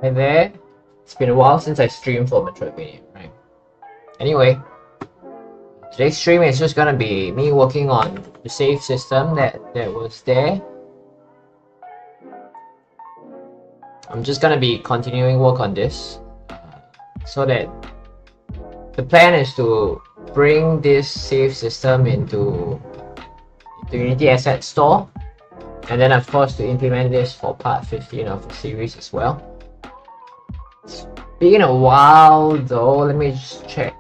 Hi there. It's been a while since I streamed for Metroidvania, right? Anyway, today's stream is just gonna be me working on the save system that was there. I'm just gonna be continuing work on this, so that the plan is to bring this save system into the Unity Asset Store, and then of course to implement this for part 15 of the series as well. It's been a while though. Let me just check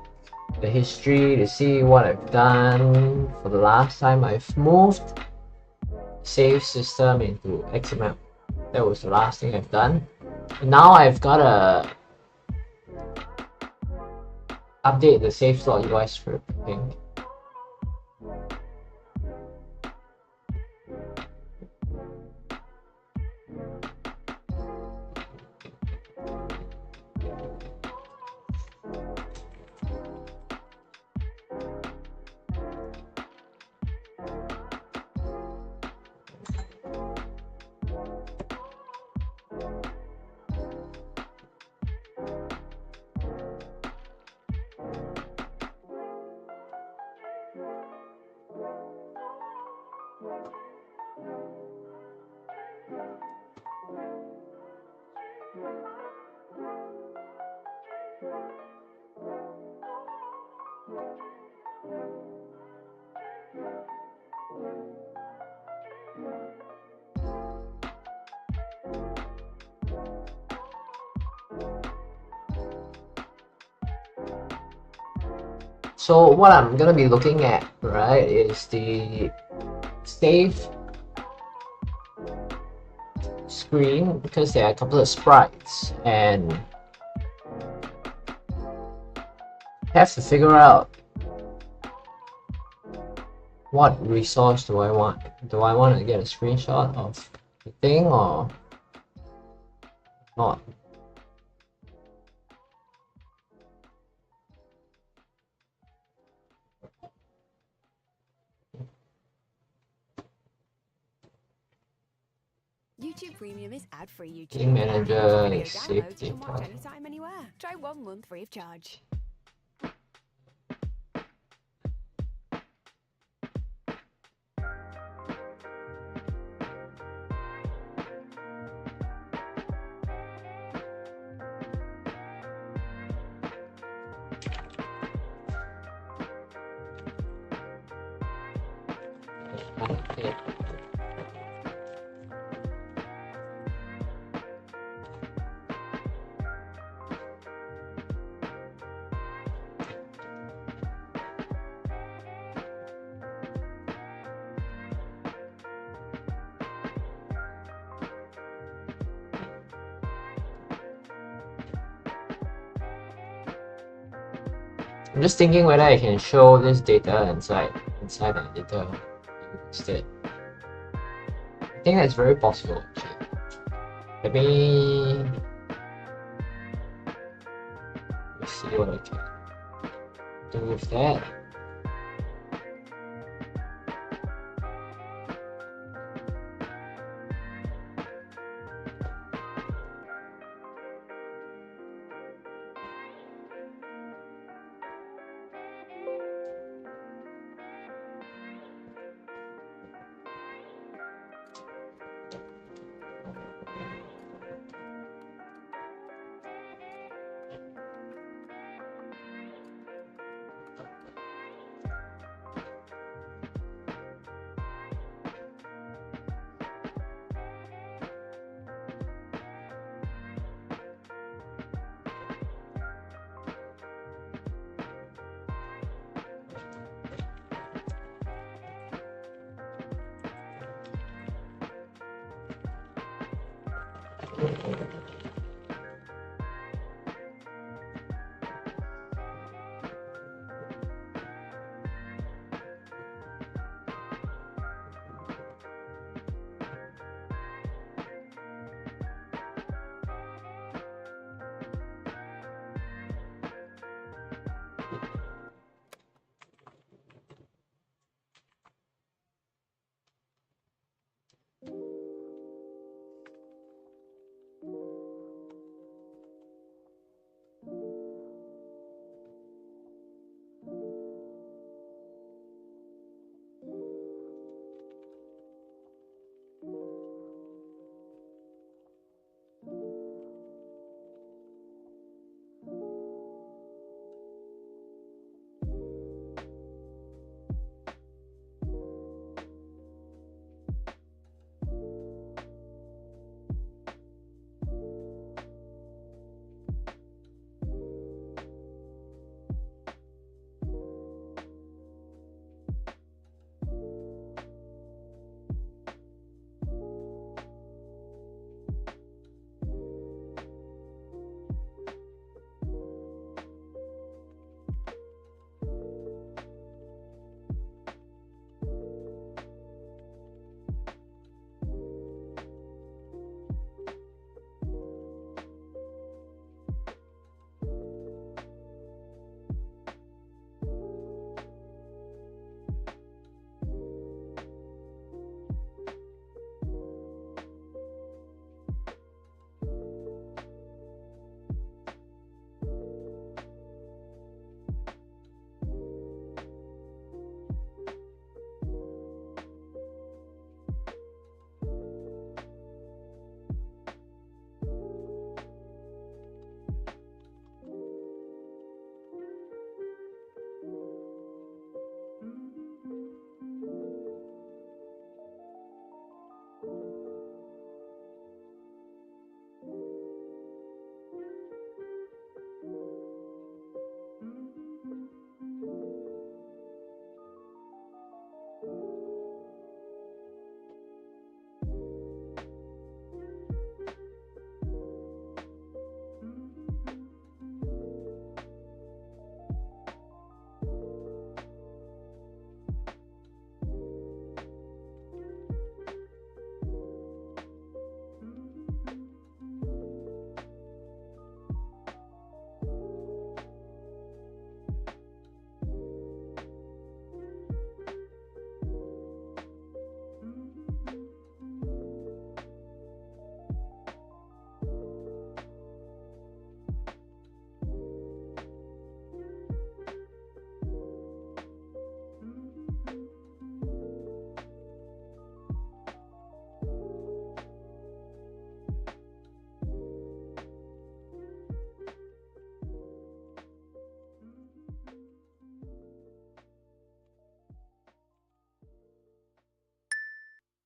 the history to see what I've done for the last time I've moved save system into XML. That was the last thing I've done. And now I've gotta update the save slot UI script, I think. So what I'm gonna be looking at, right, is the save screen, because there are a couple of sprites and have to figure out what resource do I want. Do I want to get a screenshot of the thing or not? YouTube Premium is ad-free YouTube. Game Manager, Video save downloads you can watch data. anytime, anywhere. Try 1 month free of charge. Okay. I'm just thinking whether I can show this data inside the editor instead. I think that's very possible actually. Let me see what I can do with that.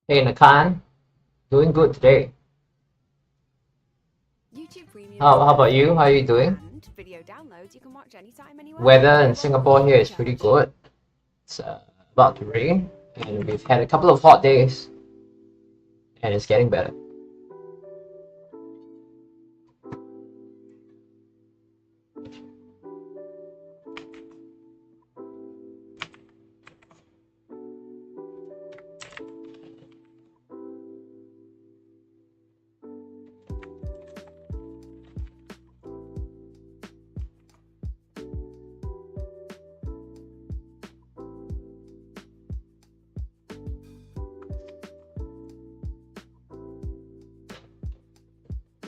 Hey Nakan, doing good today. YouTube Premium How is about you? How are you doing? and video downloads you can watch anytime, anywhere. Weather Try in one Singapore free here of is pretty charge. good. It's about to rain, and we've had a couple of hot days, and it's getting better.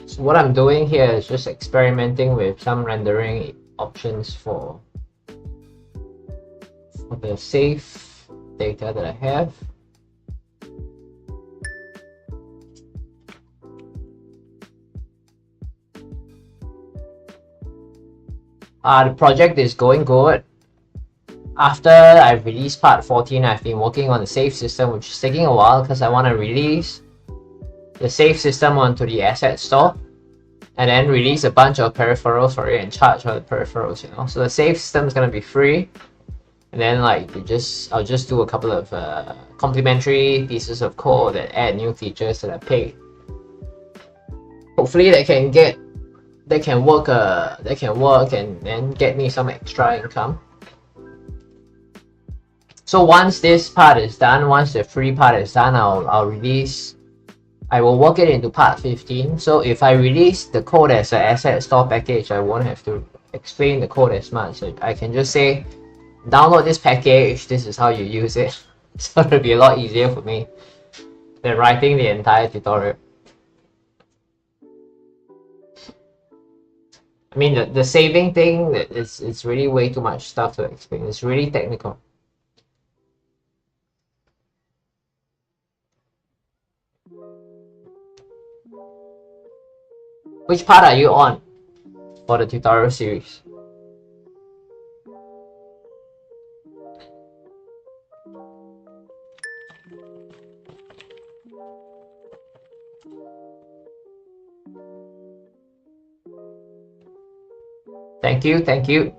So what I'm doing here is just experimenting with some rendering options for the safe data that I have. The project is going good. After I've released part 14, I've been working on the save system, which is taking a while because I want to release the save system onto the asset store and then release a bunch of peripherals for it and charge for the peripherals, you know. So the save system is going to be free, and then like I'll just do a couple of complementary pieces of code that add new features that I pay. Hopefully they can work and then get me some extra income. So once this part is done, once the free part is done, I will work it into part 15. So if I release the code as an asset store package, I won't have to explain the code as much. So I can just say, download this package, this is how you use it. So it'll be a lot easier for me than writing the entire tutorial. I mean, the saving thing, it's really way too much stuff to explain. It's really technical. Which part are you on for the tutorial series? Thank you, thank you.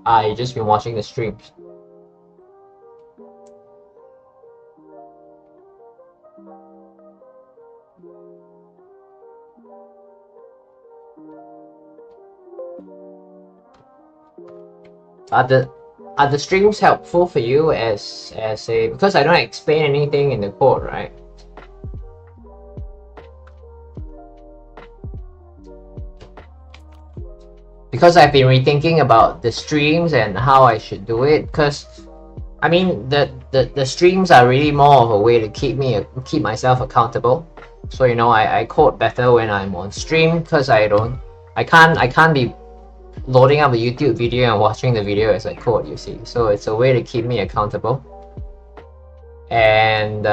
You just been watching the streams. Are the streams helpful for you as a, because I don't explain anything in the code, right? Because I've been rethinking about the streams and how I should do it. Because I mean, the streams are really more of a way to keep myself accountable. So you know, I code better when I'm on stream because I can't be loading up a YouTube video and watching the video as I code, you see. So it's a way to keep me accountable. And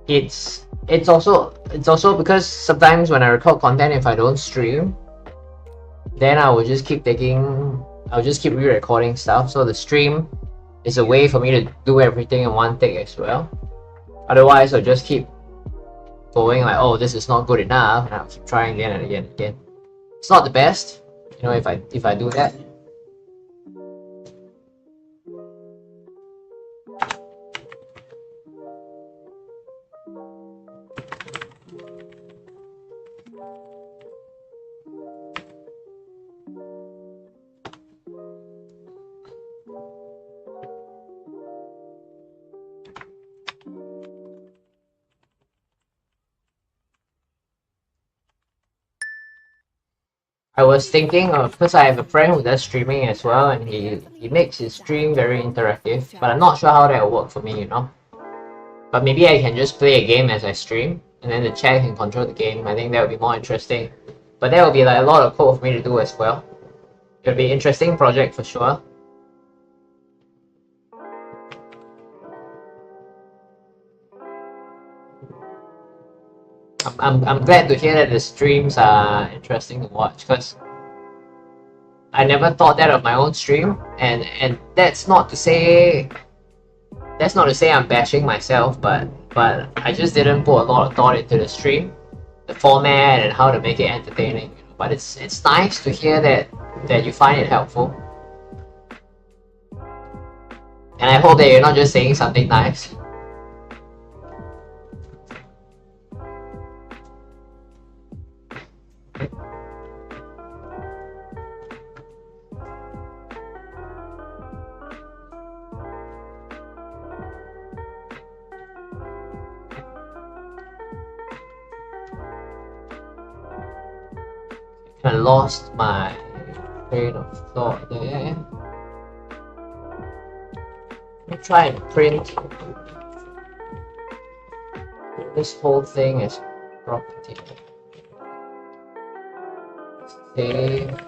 it's also because sometimes when I record content, if I don't stream, then I'll just keep re-recording stuff. So the stream is a way for me to do everything in one take as well. Otherwise, I'll just keep going like, oh, this is not good enough, and I'll keep trying again and again and again. It's not the best, you know, if I do that. I was thinking of, because I have a friend who does streaming as well, and he makes his stream very interactive, but I'm not sure how that will work for me, you know. But maybe I can just play a game as I stream, and then the chat can control the game. I think that would be more interesting. But that will be like a lot of code for me to do as well. It'll be an interesting project for sure. I'm glad to hear that the streams are interesting to watch, because I never thought that of my own stream, and that's not to say I'm bashing myself, but I just didn't put a lot of thought into the stream, the format, and how to make it entertaining. But it's nice to hear that you find it helpful, and I hope that you're not just saying something nice. I lost my train of thought there. Let me try and print this whole thing as property. Save.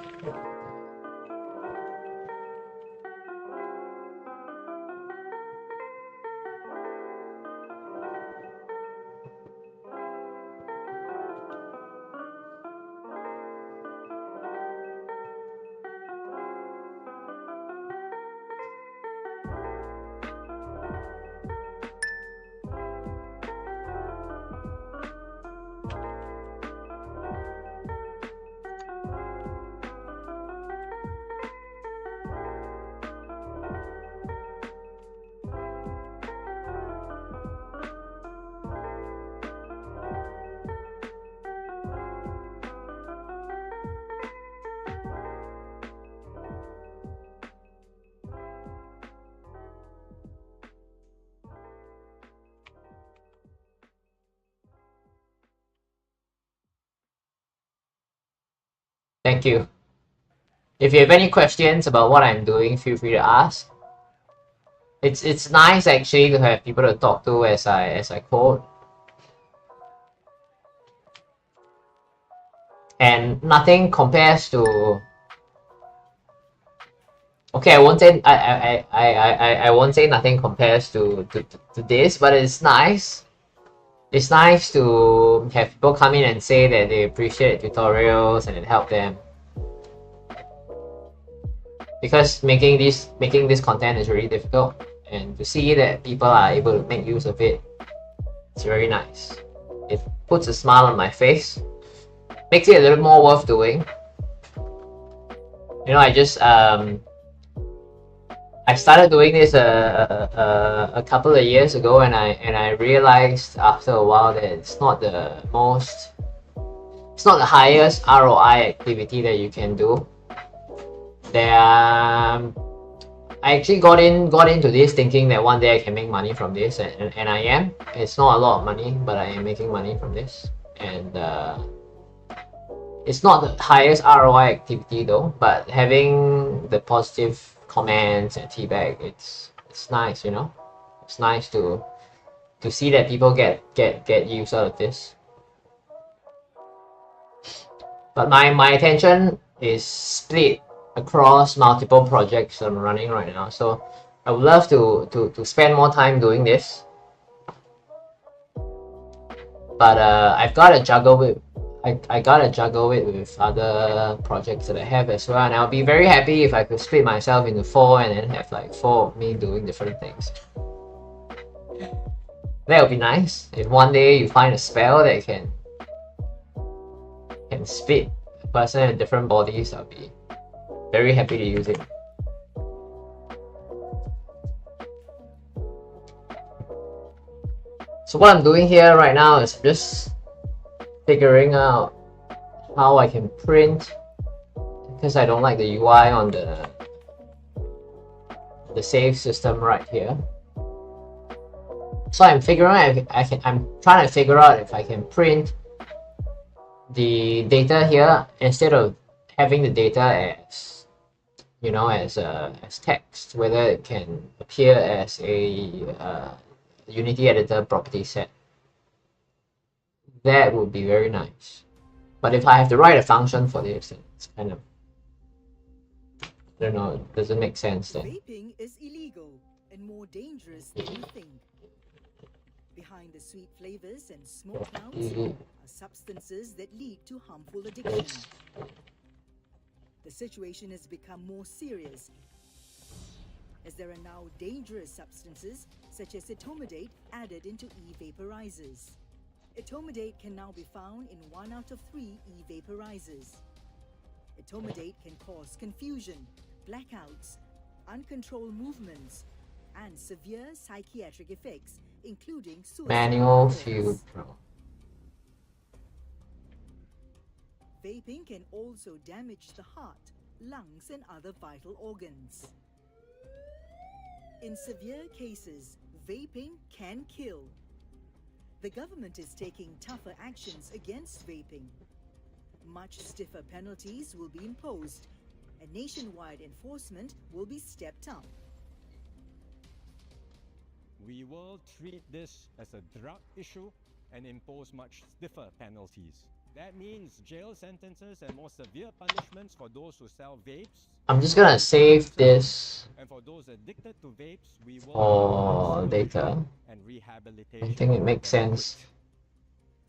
Thank you. If you have any questions about what I'm doing, feel free to ask. It's nice actually to have people to talk to as I code. And nothing compares to, okay, I won't say I won't say nothing compares to this, but it's nice. It's nice to have people come in and say that they appreciate tutorials and it helped them. Because making this content is really difficult, and to see that people are able to make use of it, it's very nice. It puts a smile on my face, makes it a little more worth doing. You know, I started doing this a couple of years ago, and I realized after a while that it's not the highest ROI activity that you can do. I actually got into this thinking that one day I can make money from this, and I am. It's not a lot of money, but I am making money from this, and it's not the highest ROI activity though. But having the positive comments and feedback, it's nice, you know. It's nice to see that people get use out of this. But my attention is split across multiple projects I'm running right now, so I would love to spend more time doing this. But I've got to juggle it with other projects that I have as well, and I'll be very happy if I could split myself into 4 and then have like 4 of me doing different things. That would be nice. If one day you find a spell that can split a person in different bodies, I'll be very happy to use it. So what I'm doing here right now is just figuring out how I can print, because I don't like the UI on the save system right here. So I'm figuring out I'm trying to figure out if I can print the data here instead of having the data as, you know, as text, whether it can appear as a Unity editor property set. That would be very nice. But if I have to write a function for this, it's kind of, I don't know, it doesn't make sense then. Vaping is illegal and more dangerous than you think. Behind the sweet flavors and smoke clouds are substances that lead to harmful addiction. The situation has become more serious as there are now dangerous substances such as etomidate added into e-vaporizers. Etomidate can now be found in 1 out of 3 e-vaporizers. Etomidate can cause confusion, blackouts, uncontrolled movements, and severe psychiatric effects, including suicide. Manual field pro. Vaping can also damage the heart, lungs, and other vital organs. In severe cases, vaping can kill. The government is taking tougher actions against vaping. Much stiffer penalties will be imposed, and nationwide enforcement will be stepped up. We will treat this as a drug issue and impose much stiffer penalties. That means jail sentences and more severe punishments for those who sell vapes. I'm just gonna save this And for those addicted to vapes, we will for later. and rehabilitation. I think it makes sense.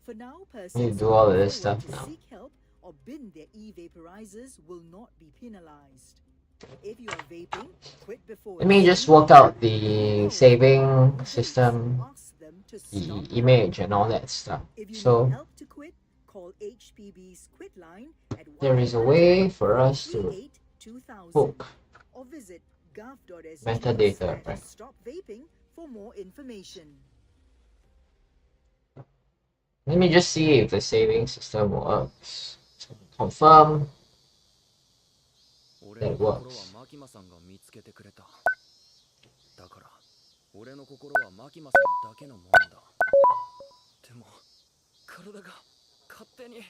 For now, You persons do who all of come this forward stuff to now. seek help or bin their e-vaporizers will not be penalized. If you are vaping, quit before. Let me just work out the saving system, the image, and all that stuff. If you need So help to quit, call HPB's quit line at there is a way for us to 1-838-2000 hook or visit metadata, right? Stop vaping for more information. Let me just see if the saving system works. So confirm that it works. マキマさんが見つけてくれた。だから俺の心はマキマさんだけのものだ。でも体が勝手に。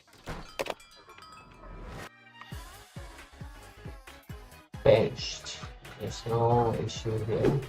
Finished. There's no issue here.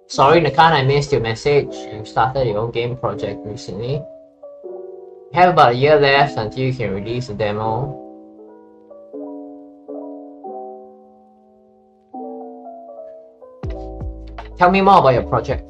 Sorry, Nakan, I missed your message. You started your own game project recently. You have about a year left until you can release a demo. Tell me more about your project.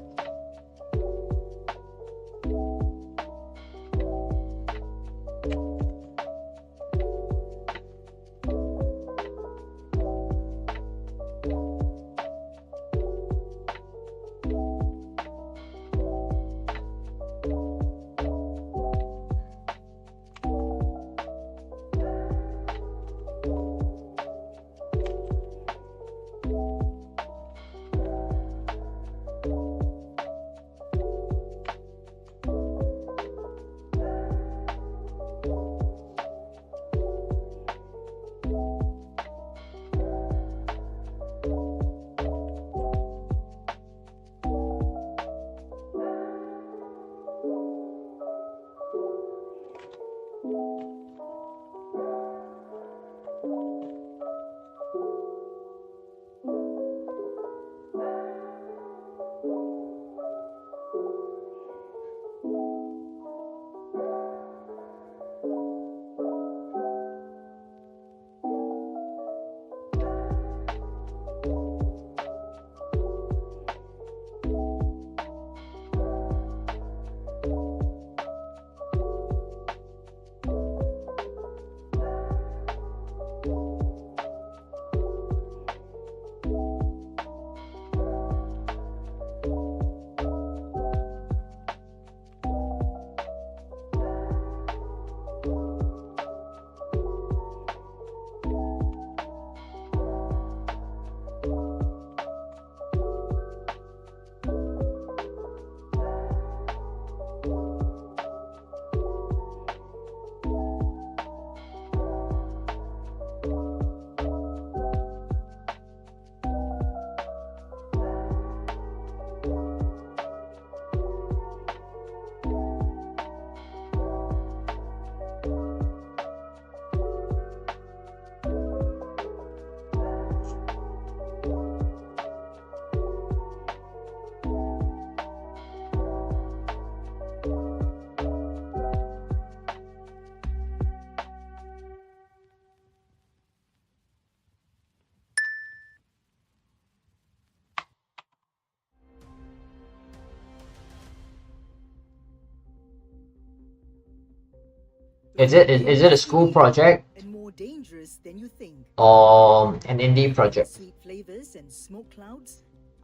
Is it a school project and more dangerous than you think. or an indie project? Sweet flavors and smoke clouds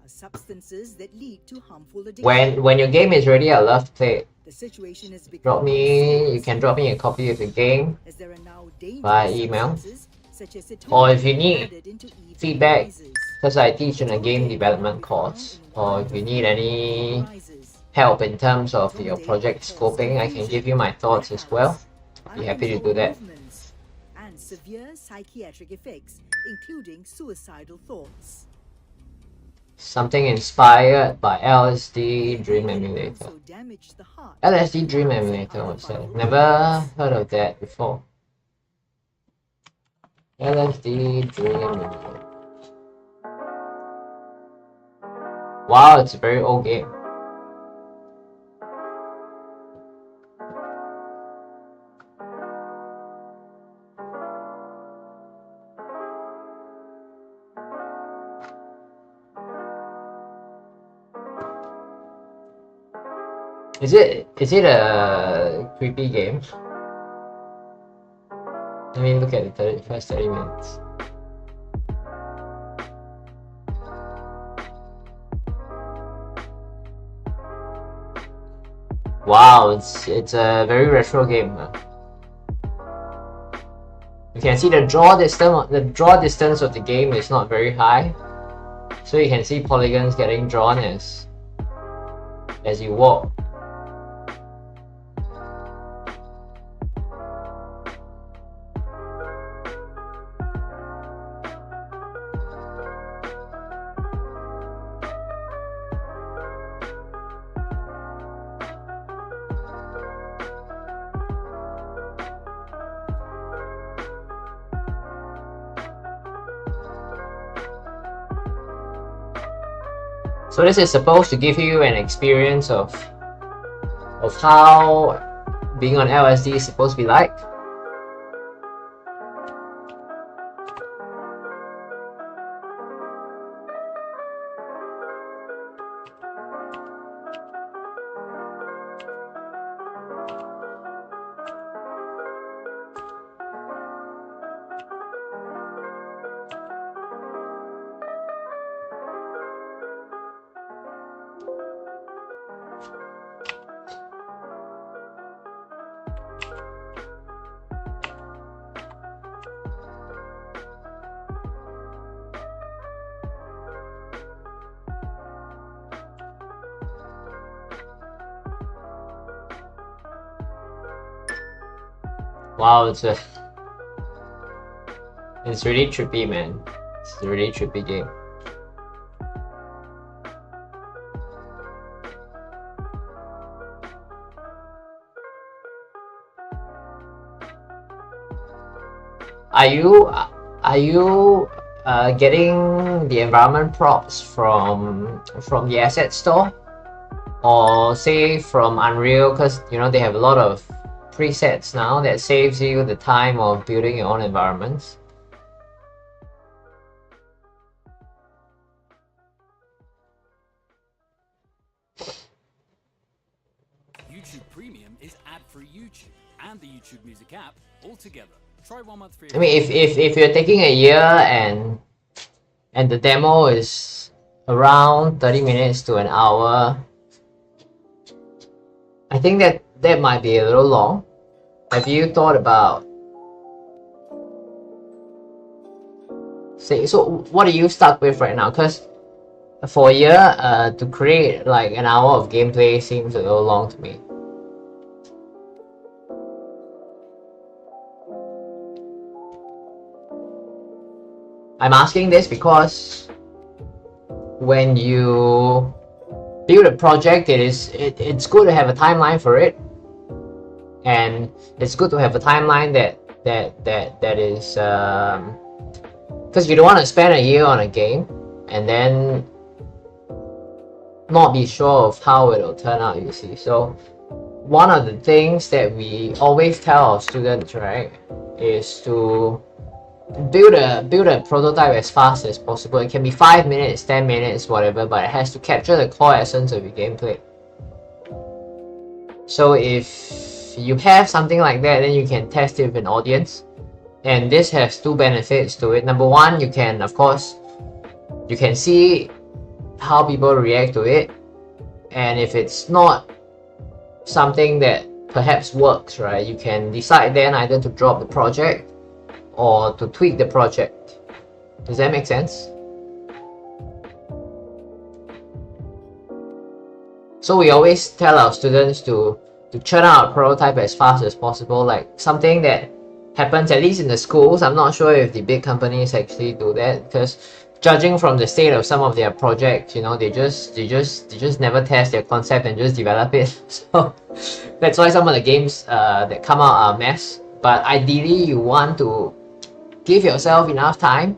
are substances that lead to harmful addiction. When your game is ready, I'd love to play it. The situation has become Drop more me. You serious can drop me a copy of the game as there are now dangerous by email. substances such as Or if you etomidate need added into feedback, e-vaporizers. because I teach in a game Etomidate development can now be course, found in or one if you of need the any e-vaporizers. help in terms of your Etomidate project can cause scoping, I can confusion, give you my thoughts as well. warehouse, Be happy to do uncontrolled that. movements, and severe psychiatric effects, including suicidal thoughts. Something inspired by LSD Dream It can Emulator. also damage the heart, LSD Dream lungs, and Emulator, other what's that? vital Never organs. heard of that before. LSD Dream Emulator. Wow, it's a very old game. Is it a creepy game? Let me look at the first 30 minutes. Wow, it's a very retro game. You can see the draw distance of the game is not very high, so you can see polygons getting drawn as you walk. So this is supposed to give you an experience of how being on LSD is supposed to be like. Wow, it's really trippy, man. It's a really trippy game. Are you getting the environment props from the asset store, or say from Unreal? Because you know they have a lot of presets now that saves you the time of building your own environments. YouTube Premium is ad-free YouTube and the YouTube Music app all together. Try 1 month free. I mean, if you're taking a year and the demo is around 30 minutes to an hour, I think that might be a little long. Have you thought about, say, so what are you stuck with right now? Because for a year to create like an hour of gameplay seems a little long to me. I'm asking this because when you build a project, it's good to have a timeline for it, and it's good to have a timeline that is because you don't want to spend a year on a game and then not be sure of how it'll turn out, you see. So one of the things that we always tell our students, right, is to build a prototype as fast as possible. It can be 5 minutes, 10 minutes, whatever, but it has to capture the core essence of your gameplay. So if if you have something like that, then you can test it with an audience. And this has two benefits to it. Number one, you can, of course, you can see how people react to it. And if it's not something that perhaps works, right, you can decide then either to drop the project or to tweak the project. Does that make sense? So we always tell our students to churn out a prototype as fast as possible, like something that happens at least in the schools. I'm not sure if the big companies actually do that, because judging from the state of some of their projects, you know, they just never test their concept and just develop it. So that's why some of the games that come out are a mess. But ideally, you want to give yourself enough time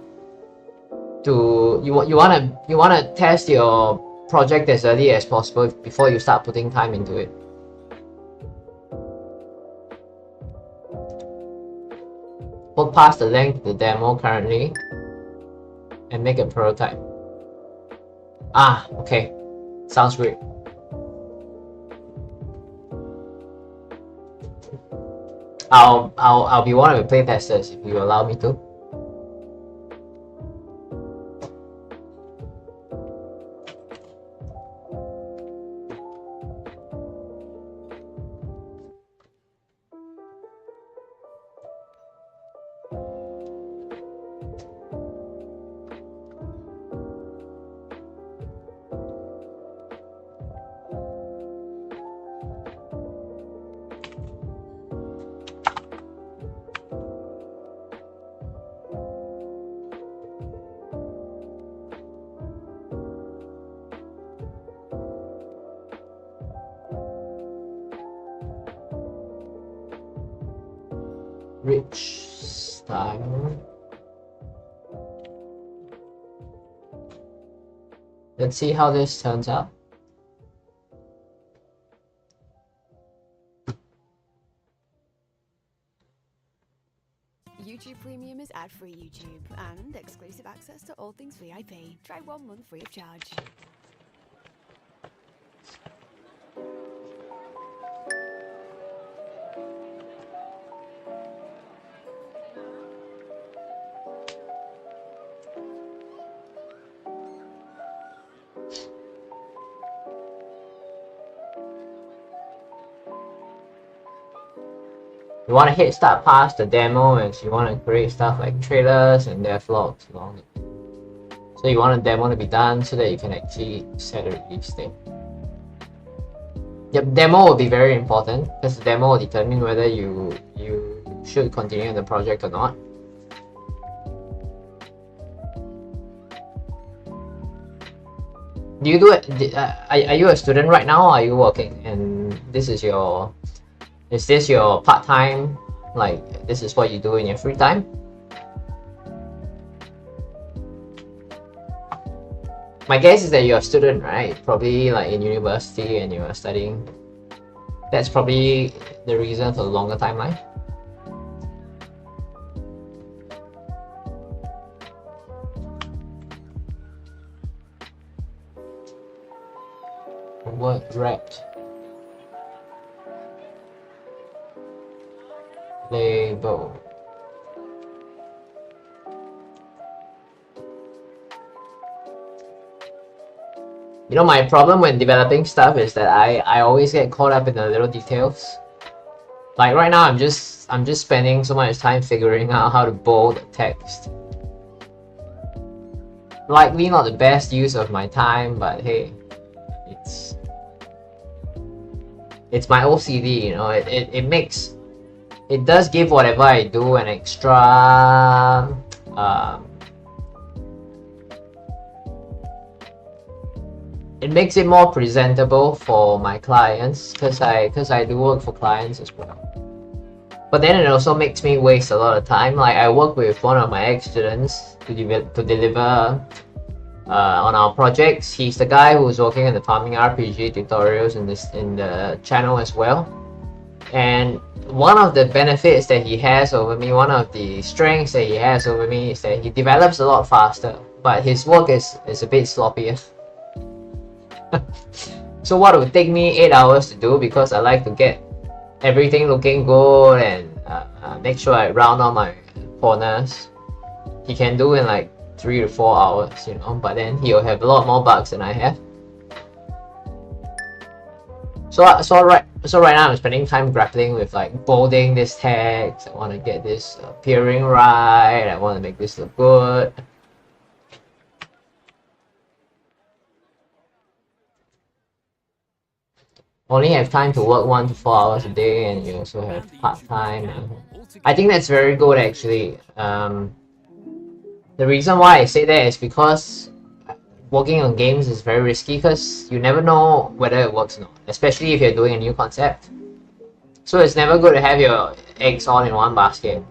to you want to test your project as early as possible before you start putting time into it. Put past the length of the demo currently and make a prototype. Ah, okay. Sounds great. I'll be one of the playtesters if you allow me to. Rich style. Let's see how this turns out. YouTube Premium is ad-free YouTube and exclusive access to all things VIP. Try 1 month free of charge. You want to hit start past the demo as you want to create stuff like trailers and their vlogs along it. So you want a demo to be done so that you can actually set a release date. Yep, demo will be very important because the demo will determine whether you should continue the project or not. Do you do it? Are you a student right now, or are you working? And this is your, is this your part-time? Like, this is what you do in your free time? My guess is that you're a student, right? Probably like in university and you are studying. That's probably the reason for the longer timeline. Word wrapped. Label. You know, my problem when developing stuff is that I always get caught up in the little details. Like right now, I'm just spending so much time figuring out how to bold text. Likely not the best use of my time, but hey, it's my OCD, you know. It does give whatever I do an extra it makes it more presentable for my clients, because I do work for clients as well. But then it also makes me waste a lot of time. Like, I work with one of my ex-students to deliver on our projects. He's the guy who's working in the farming RPG tutorials in the channel as well. And one of the benefits that he has over me, one of the strengths that he has over me, is that he develops a lot faster, but his work is a bit sloppier. So what would take me 8 hours to do, because I like to get everything looking good and make sure I round all my corners, he can do in like 3 to 4 hours, you know, but then he'll have a lot more bugs than I have. So right now I'm spending time grappling with like bolding this text. I want to get this appearing right. I want to make this look good. Only have time to work 1 to 4 hours a day, and you also have part-time. I think that's very good actually. The reason why I say that is because working on games is very risky because you never know whether it works or not, especially if you're doing a new concept. So it's never good to have your eggs all in one basket.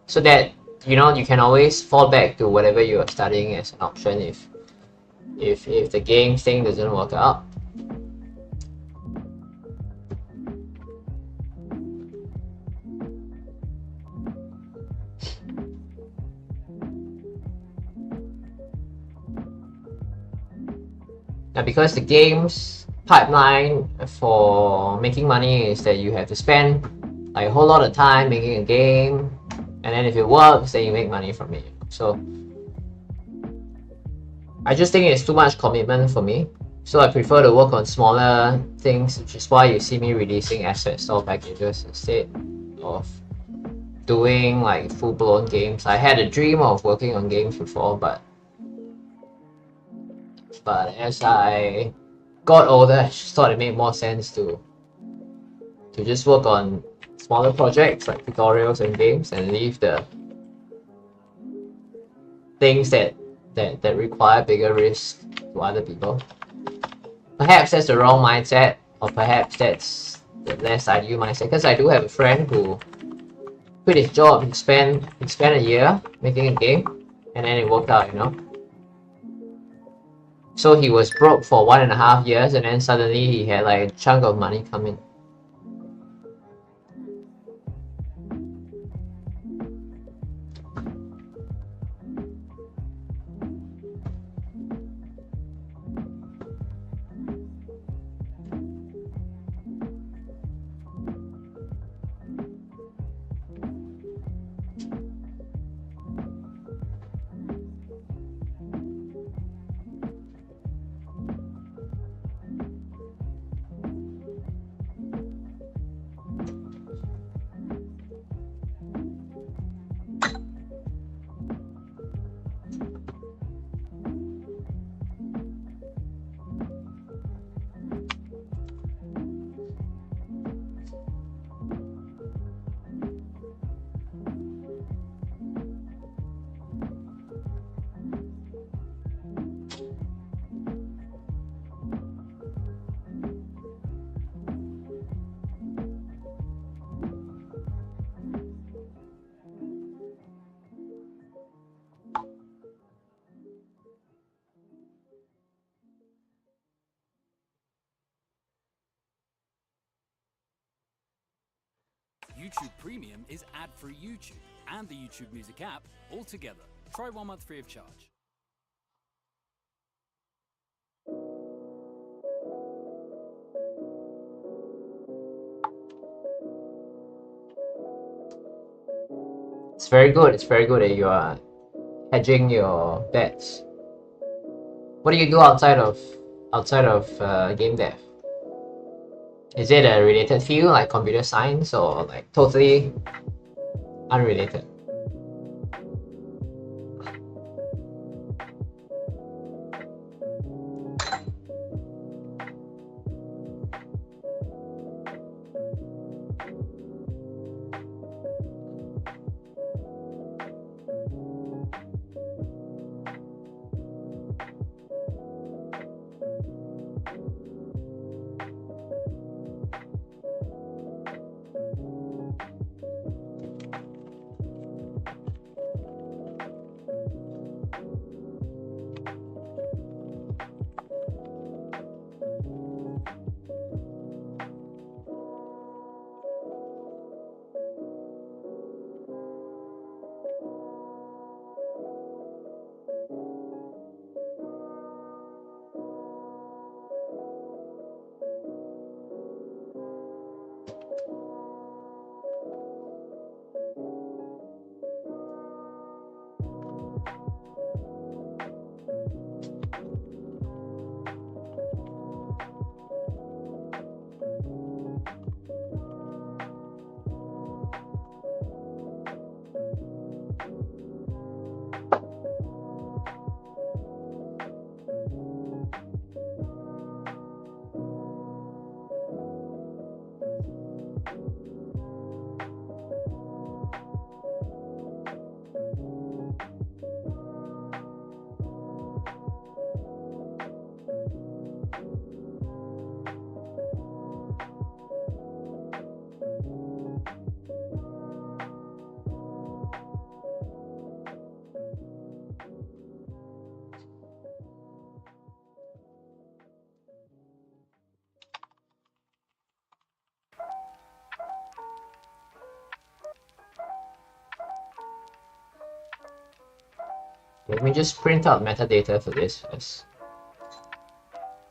So that, you know, you can always fall back to whatever you are studying as an option if the game thing doesn't work out. Now, because the game's pipeline for making money is that you have to spend like a whole lot of time making a game, and then if it works, then you make money from it. So I just think it's too much commitment for me. So I prefer to work on smaller things, which is why you see me releasing asset store packages instead of doing like full-blown games. I had a dream of working on games before, but as I got older, I just thought it made more sense to just work on smaller projects like tutorials and games and leave the things that require bigger risk to other people. Perhaps that's the wrong mindset, or perhaps that's the less ideal mindset, because I do have a friend who quit his job. He spent a year making a game, and then it worked out, you know. So he was broke for 1.5 years, and then suddenly he had like a chunk of money come in. YouTube Premium is ad-free YouTube and the YouTube Music app all together. Try 1 month free of charge. It's very good. It's very good that you are hedging your bets. What do you do outside of game dev? Is it a related field like computer science or like totally unrelated? Let me just print out metadata for this first.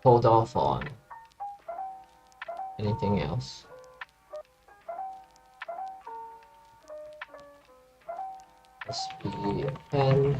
Hold off on anything else. SP pen.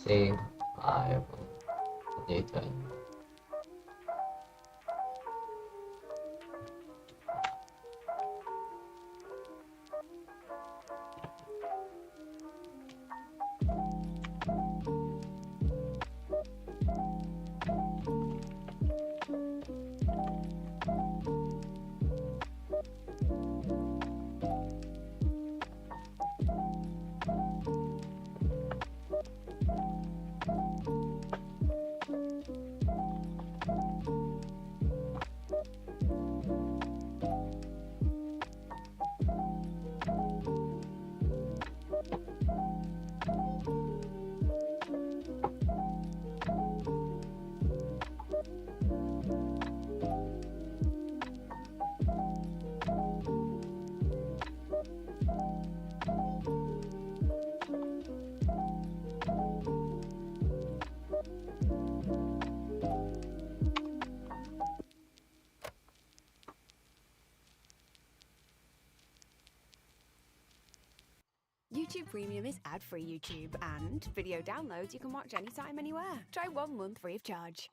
Save file data. YouTube Premium is ad-free YouTube, and video downloads you can watch anytime, anywhere. Try 1 month free of charge.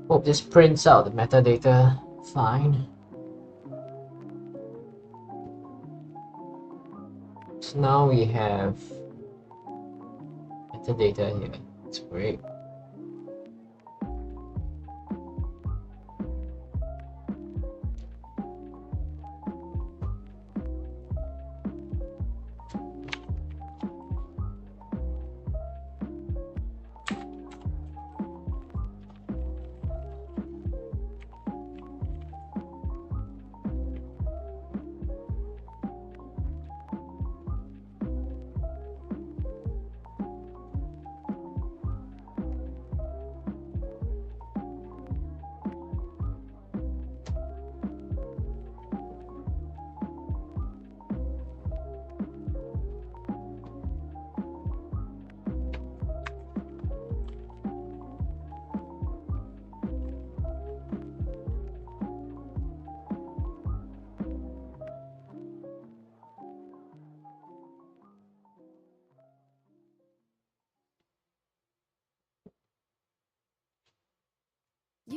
Hope this prints out the metadata fine. So now we have metadata here. It's great.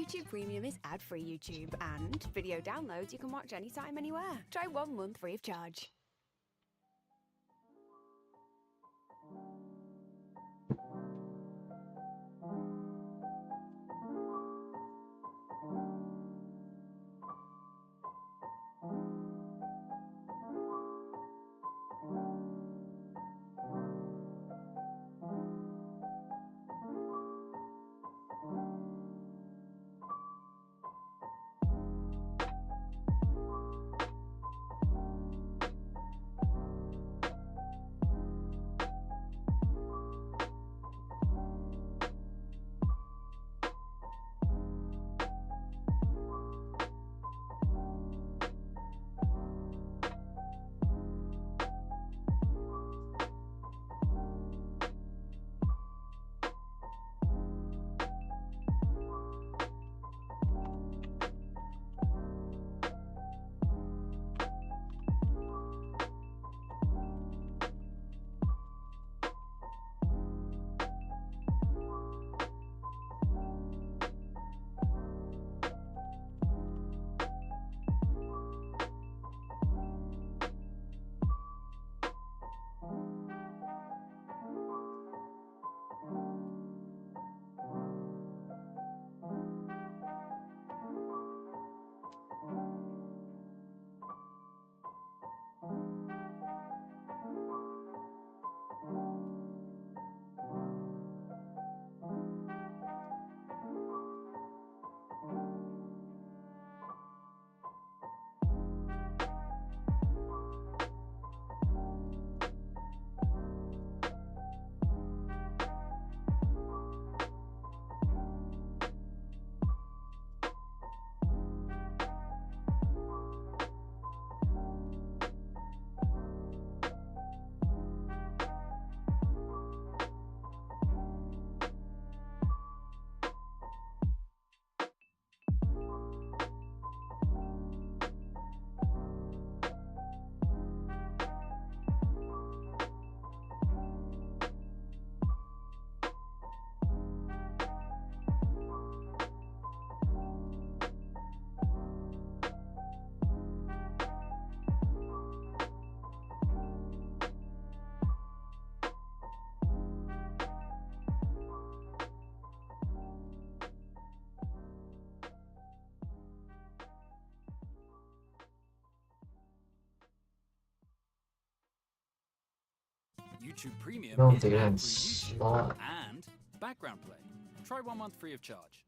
YouTube Premium is ad-free YouTube, and video downloads you can watch anytime, anywhere. Try 1 month free of charge. YouTube Premium No, is they don't ad-free YouTube slot. and background play. Try 1 month free of charge.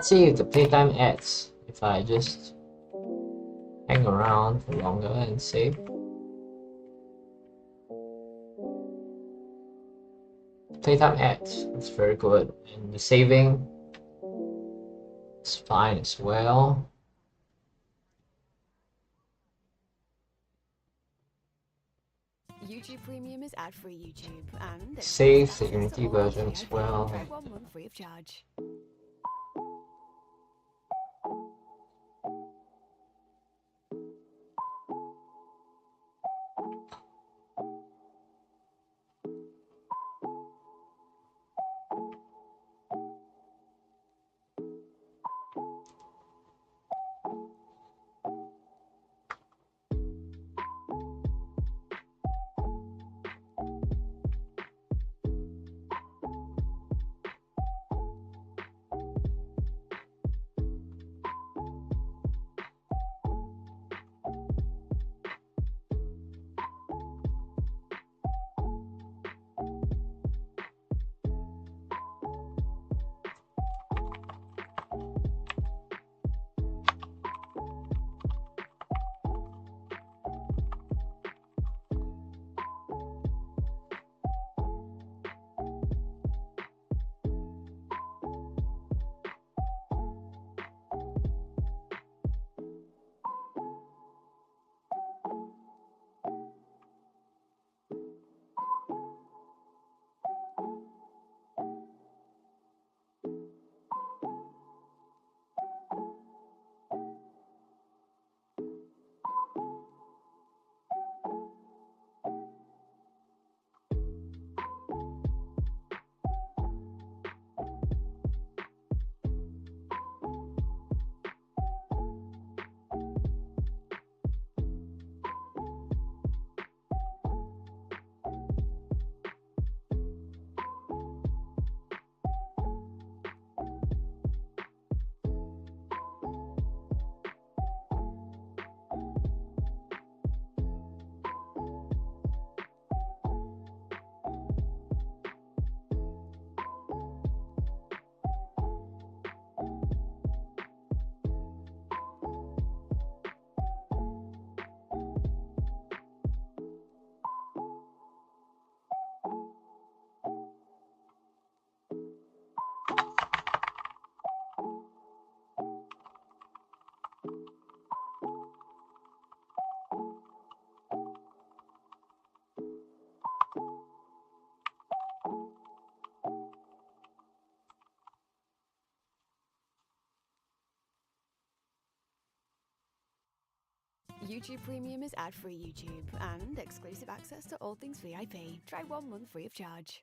Let's see if the playtime adds if I just hang around for longer and save. Playtime adds, it's very good, and the saving is fine as well. YouTube Premium is ad-free YouTube and Save the exclusive access to Unity all version things as VIP. well. Try 1 month free of charge. YouTube Premium is ad-free YouTube and exclusive access to all things VIP. Try 1 month free of charge.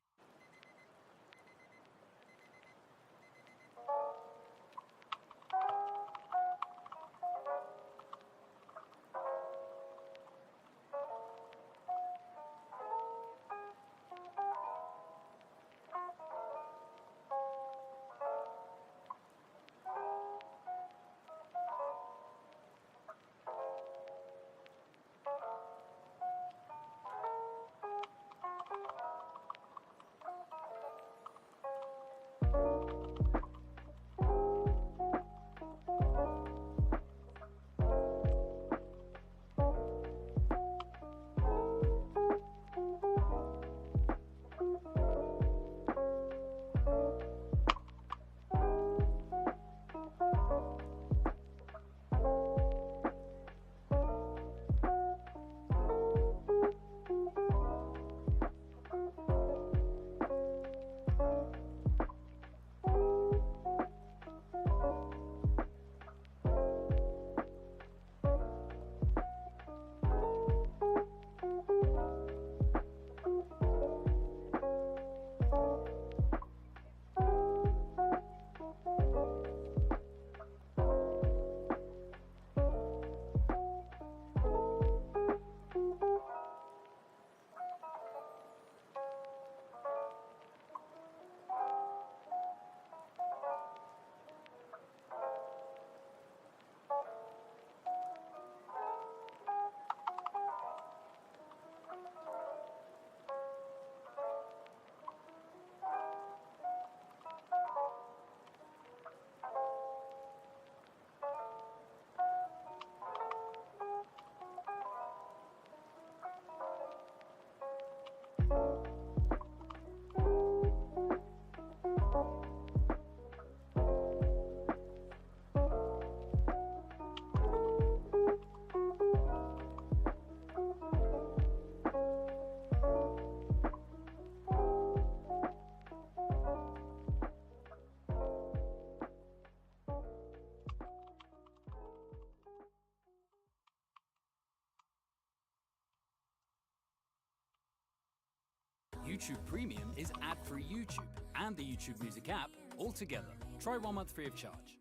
YouTube Premium is ad-free YouTube and the YouTube Music app all together. Try 1 month free of charge.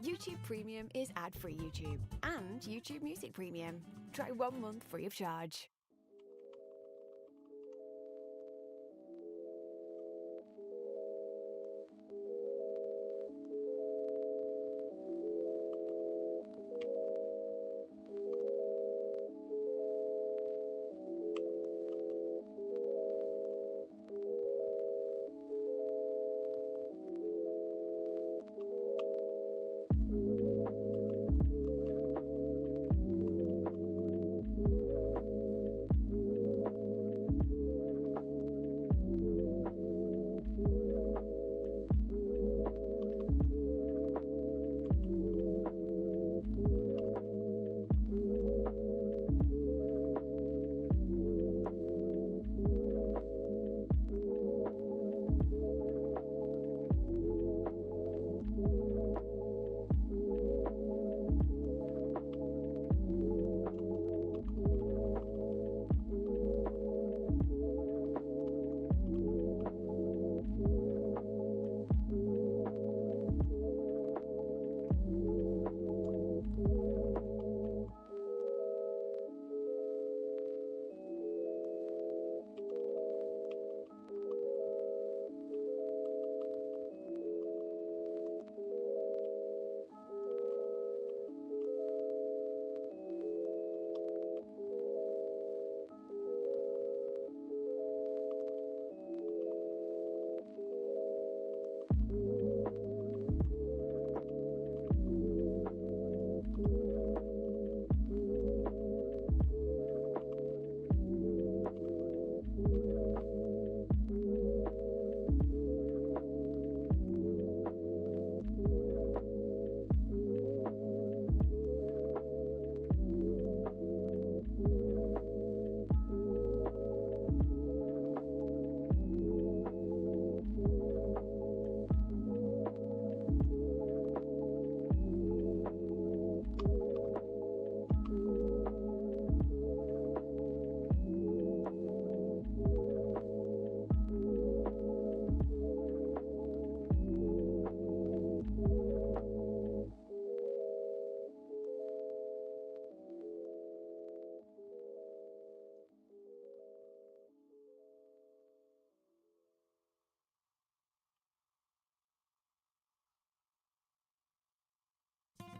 YouTube Premium is ad-free YouTube and YouTube Music Premium. Try 1 month free of charge.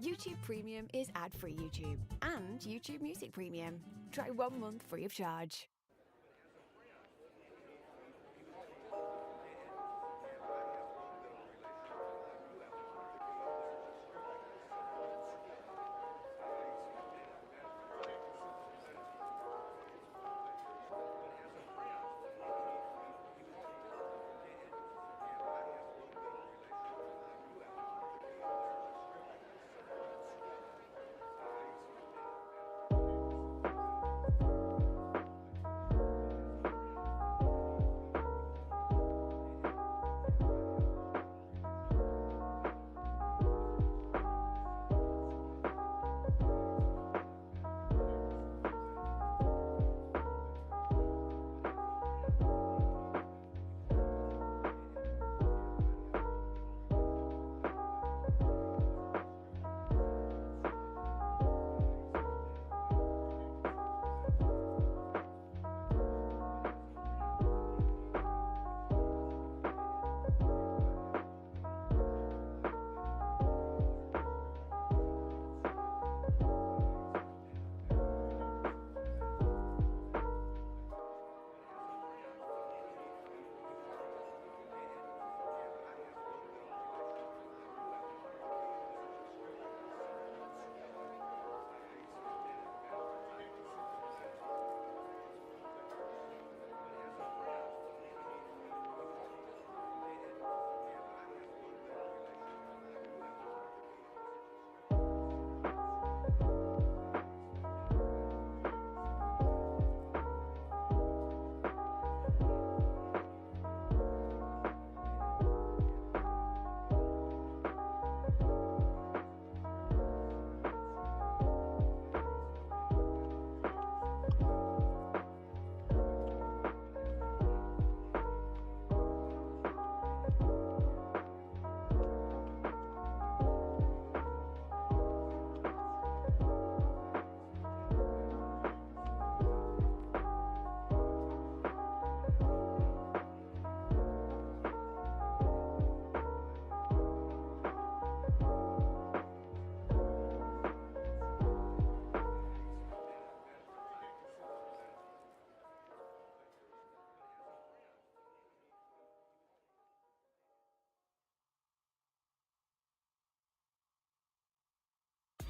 YouTube Premium is ad-free YouTube and YouTube Music Premium. Try 1 month free of charge.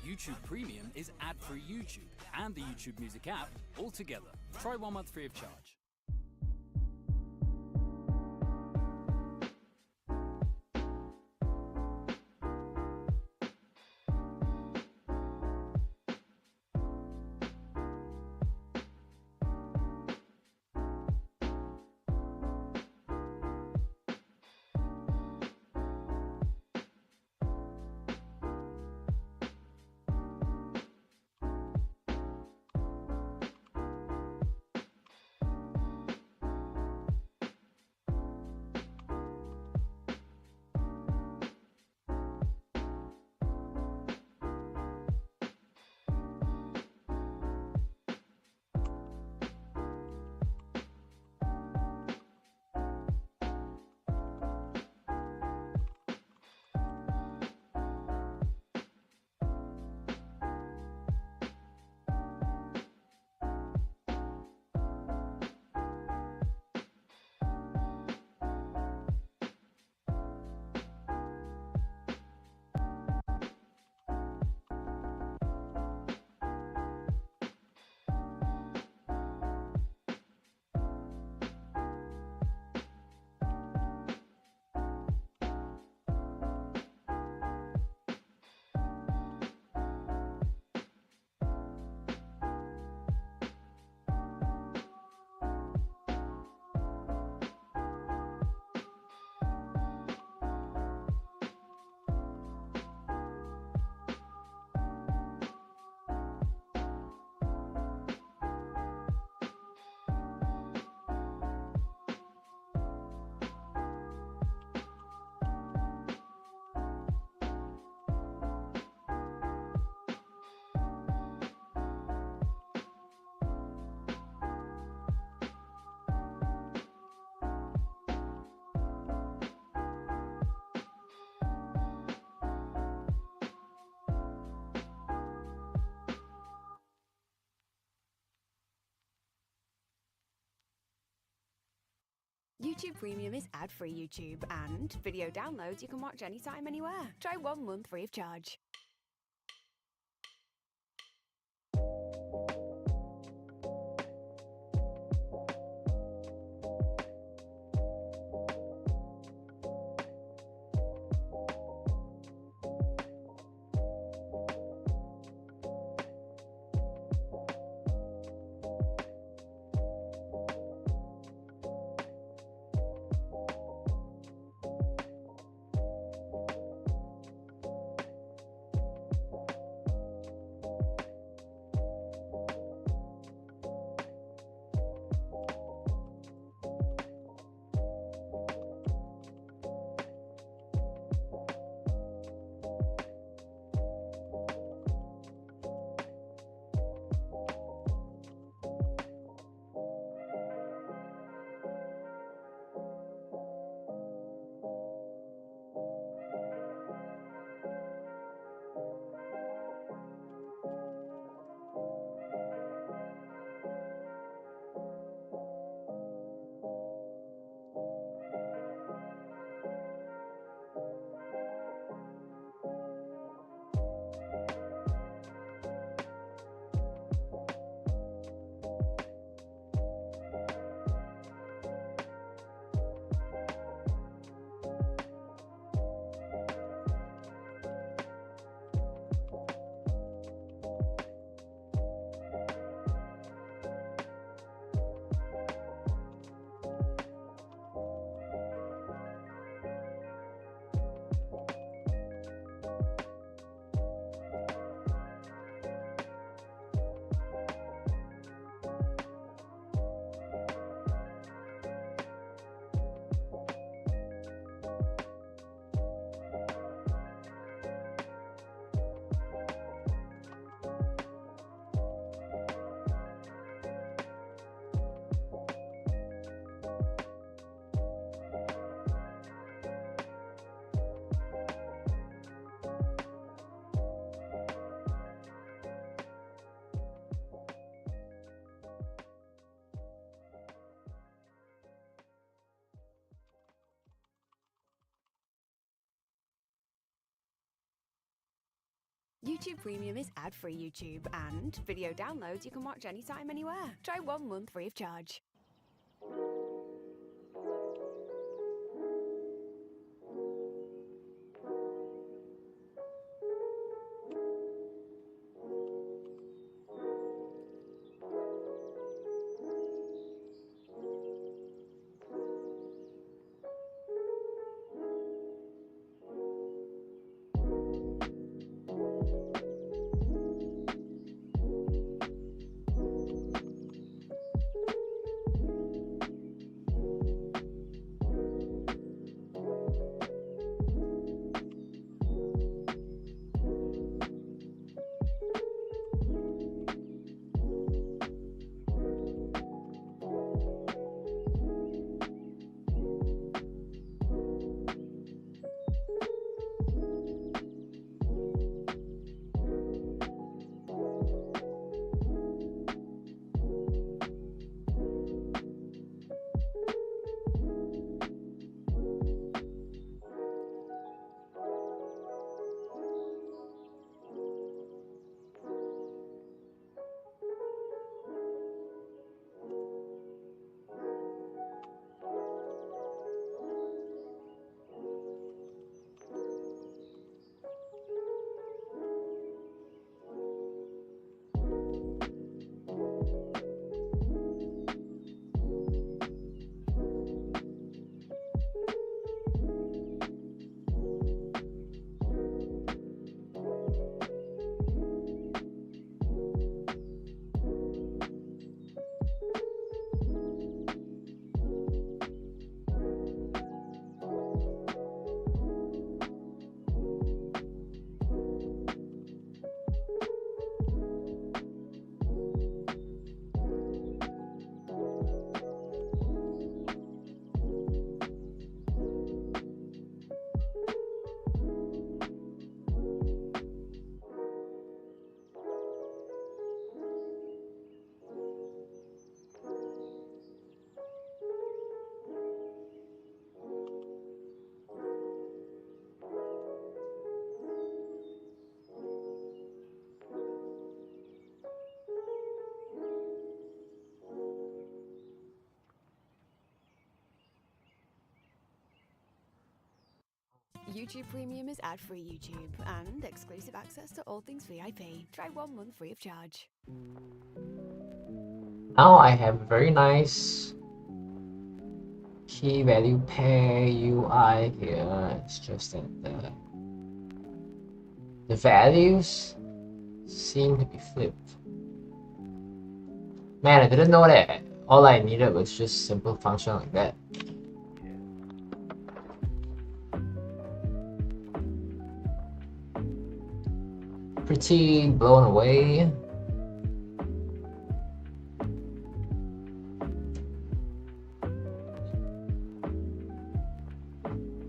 YouTube Premium is ad-free YouTube and the YouTube Music app all together. Try 1 month free of charge. YouTube Premium is ad-free YouTube, and video downloads you can watch anytime, anywhere. Try 1 month free of charge. YouTube Premium is ad-free YouTube, and video downloads you can watch anytime, anywhere. Try 1 month free of charge. YouTube Premium is ad-free YouTube and exclusive access to all things VIP. Try 1 month free of charge. Now I have a very nice key value pair UI here. It's just that the values seem to be flipped. Man, I didn't know that all I needed was just simple function like that. Pretty blown away.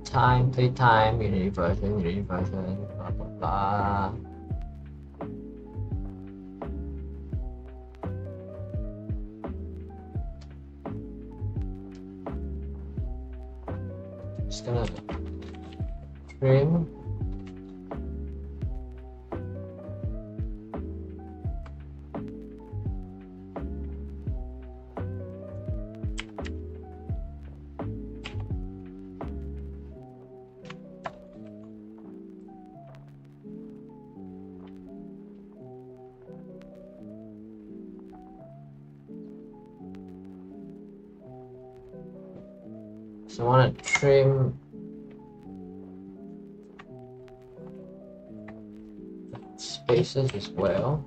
Time, playtime, Unity version, blah blah blah. Just gonna trim. So I want to trim spaces as well.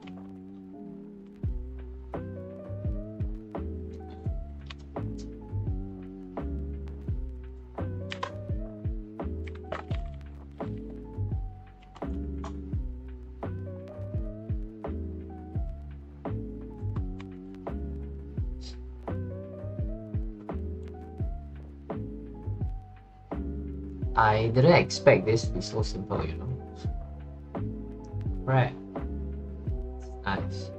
I didn't expect this to be so simple, you know. Right. Nice.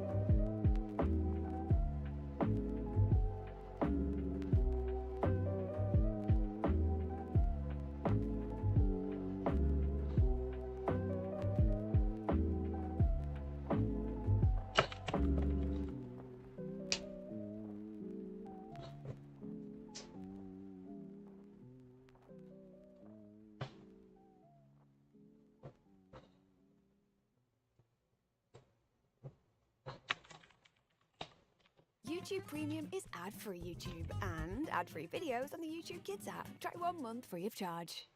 YouTube Premium is ad-free YouTube and ad-free videos on the YouTube Kids app. Try 1 month free of charge.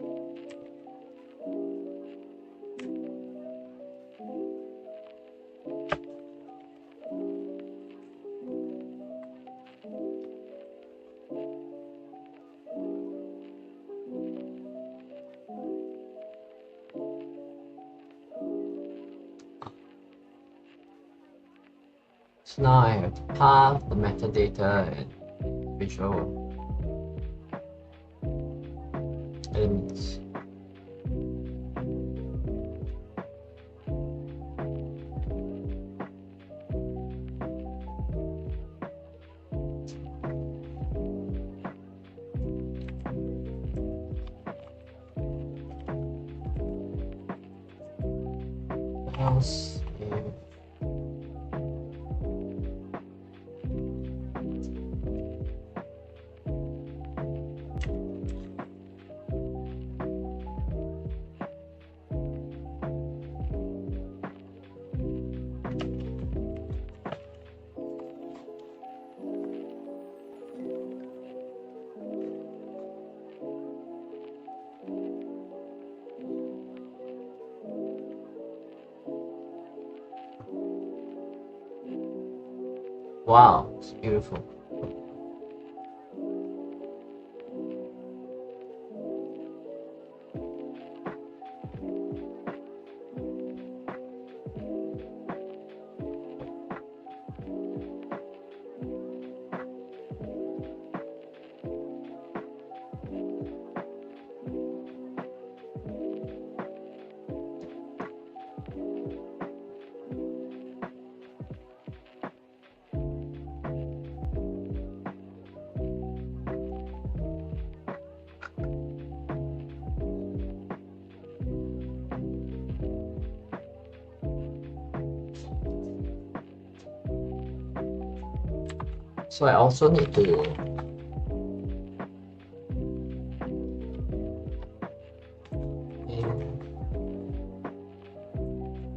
So now I have the path, the metadata, and visual elements. Else, wow, it's beautiful. So I also need to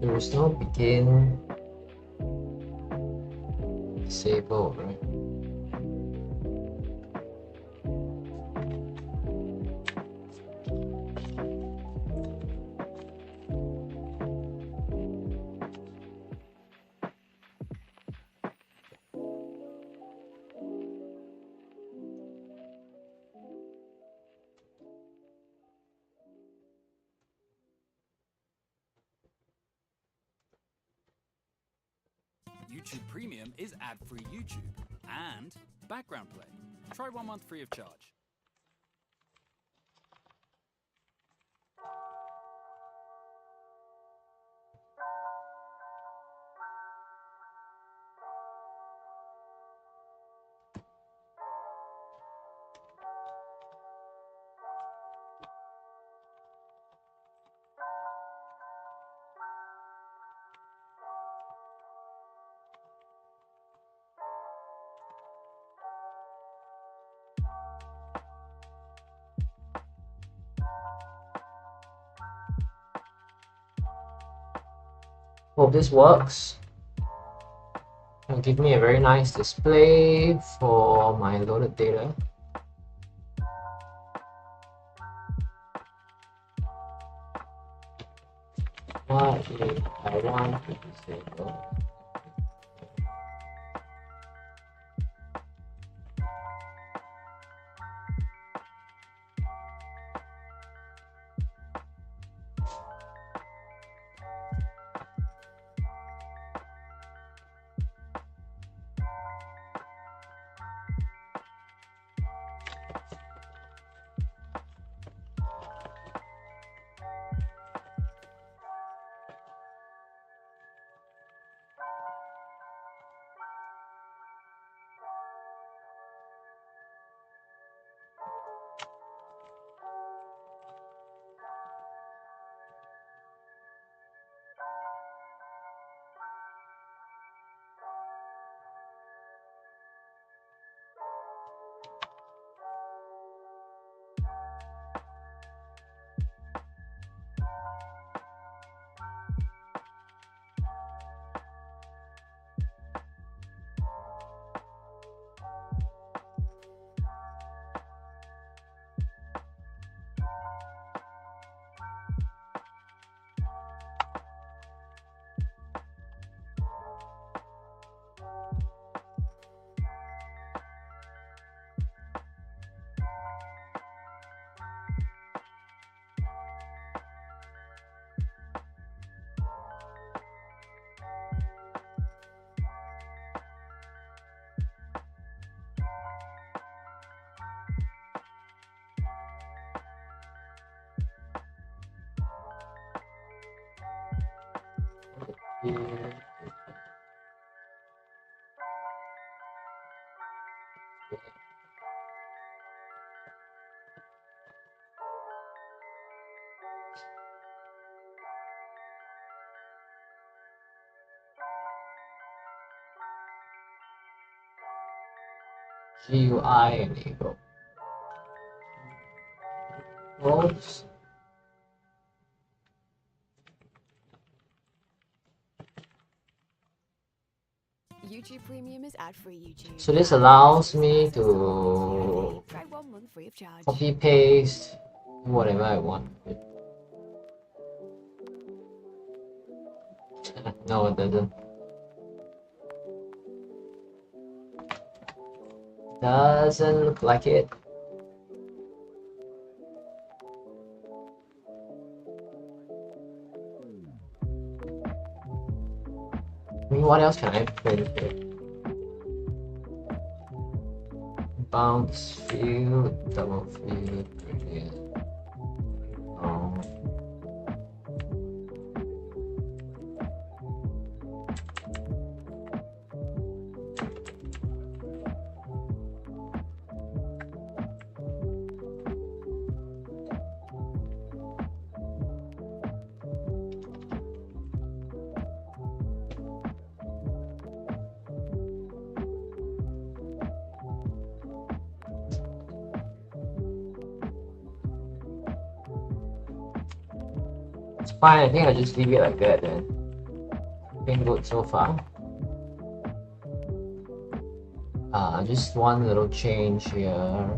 There is no begin disable, right? YouTube Premium is ad-free YouTube and background play. Try 1 month free of charge. Hope this works. It'll give me a very nice display for my loaded data. What if I want to disable? GUI enable. Oops. YouTube Premium is ad-free YouTube. So this allows me to Try 1 month free of charge. copy paste whatever I want. No, it doesn't. Doesn't look like it. I mean, what else can I print here? Bounce field, double field, brilliant. Oh. It's fine, I think I'll just leave it like that then. Been good so far. Just one little change here.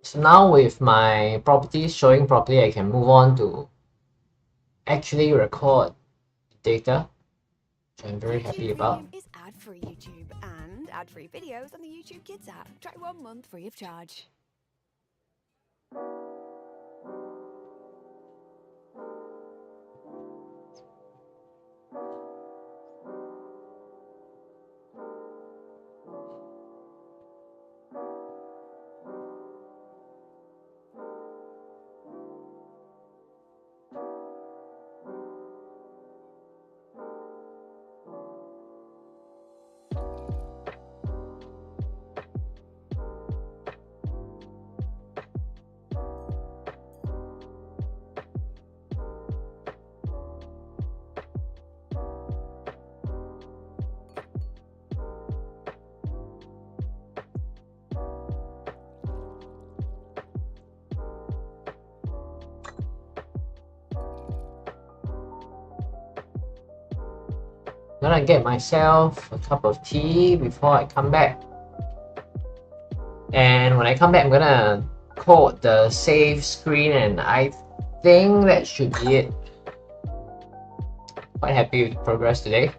So now with my properties showing properly, I can move on to actually record data, which I'm very happy YouTube about. Premium is ad-free YouTube and ad-free videos on the YouTube Kids app. Try 1 month free of charge. I'm gonna get myself a cup of tea before I come back. And when I come back, I'm gonna code the save screen, and I think that should be it. Quite happy with progress today.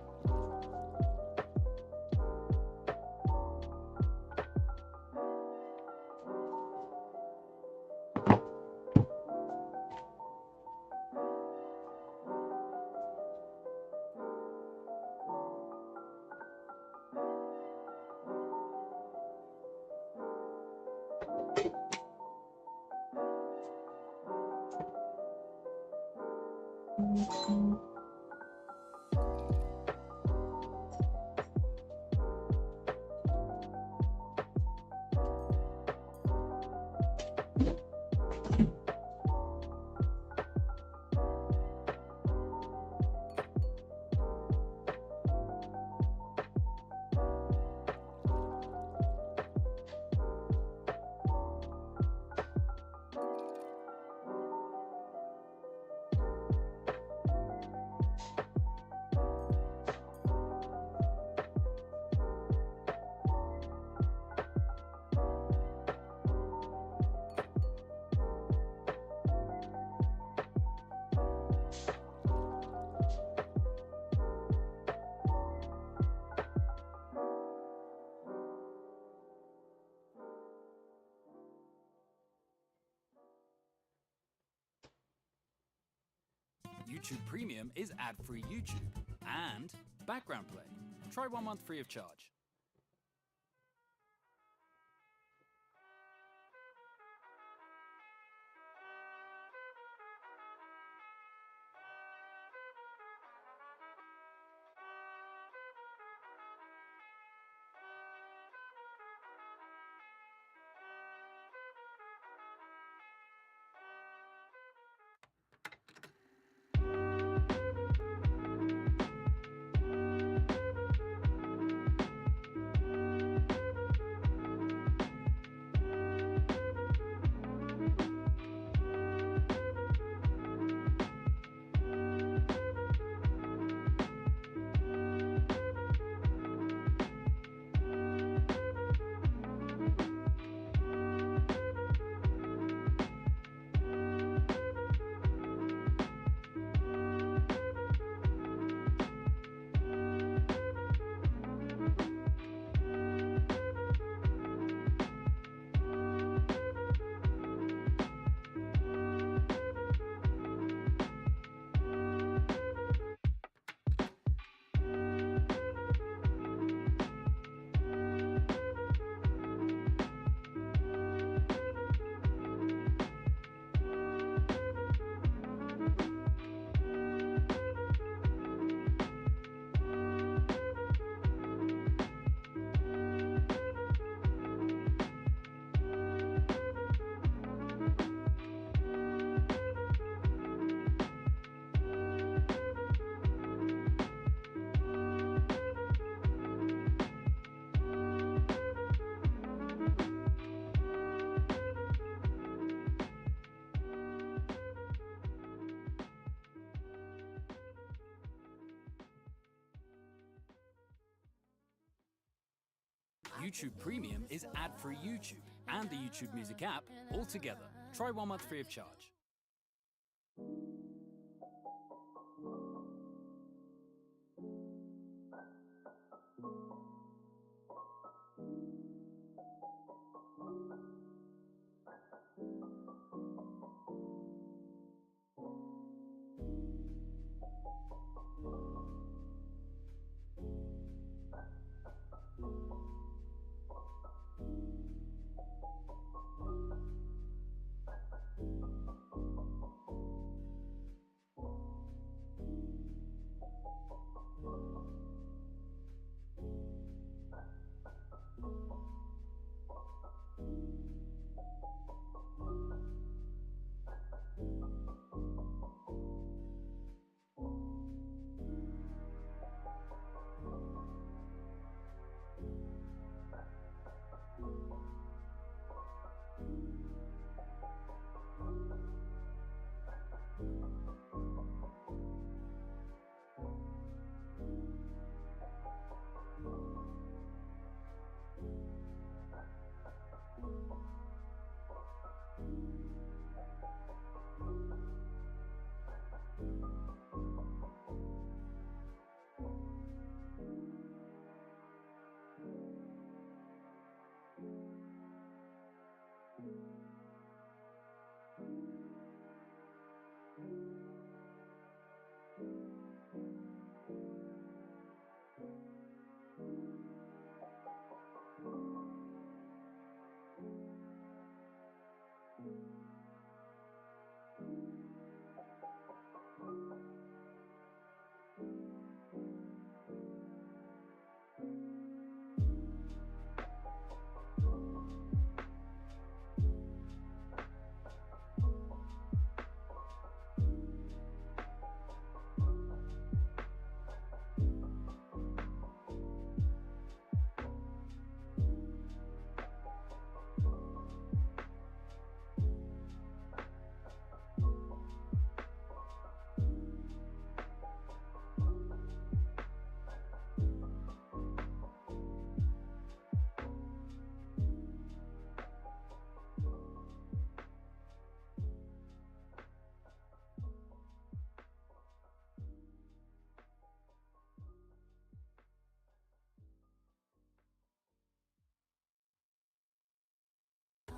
YouTube Premium is ad-free YouTube and background play. Try 1 month free of charge. YouTube Premium is ad-free YouTube and the YouTube Music app all together. Try 1 month free of charge.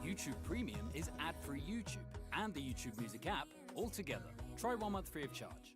YouTube Premium is ad-free YouTube and the YouTube Music app all together. Try 1 month free of charge.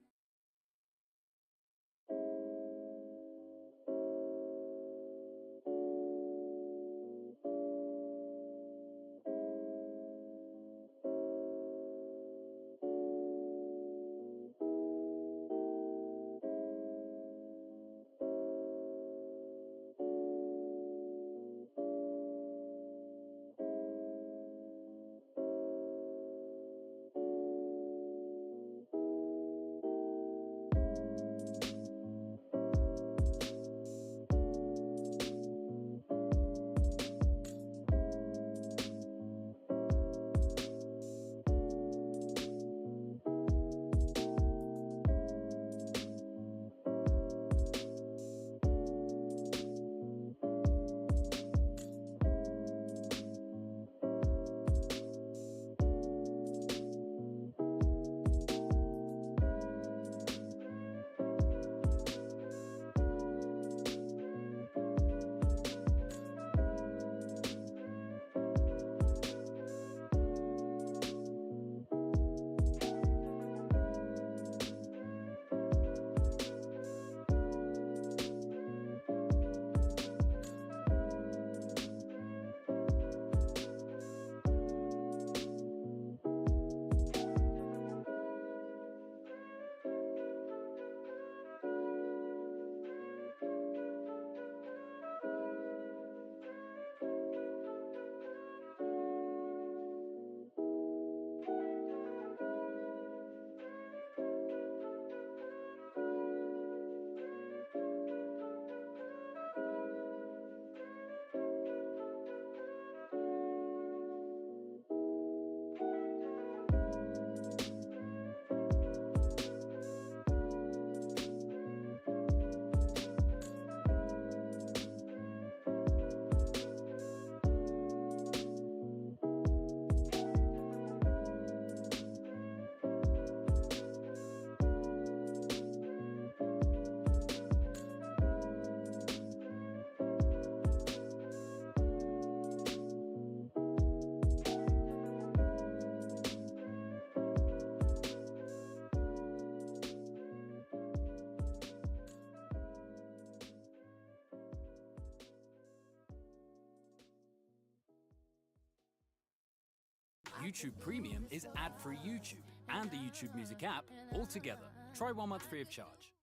YouTube Premium is ad-free YouTube and the YouTube Music app all together. Try 1 month free of charge.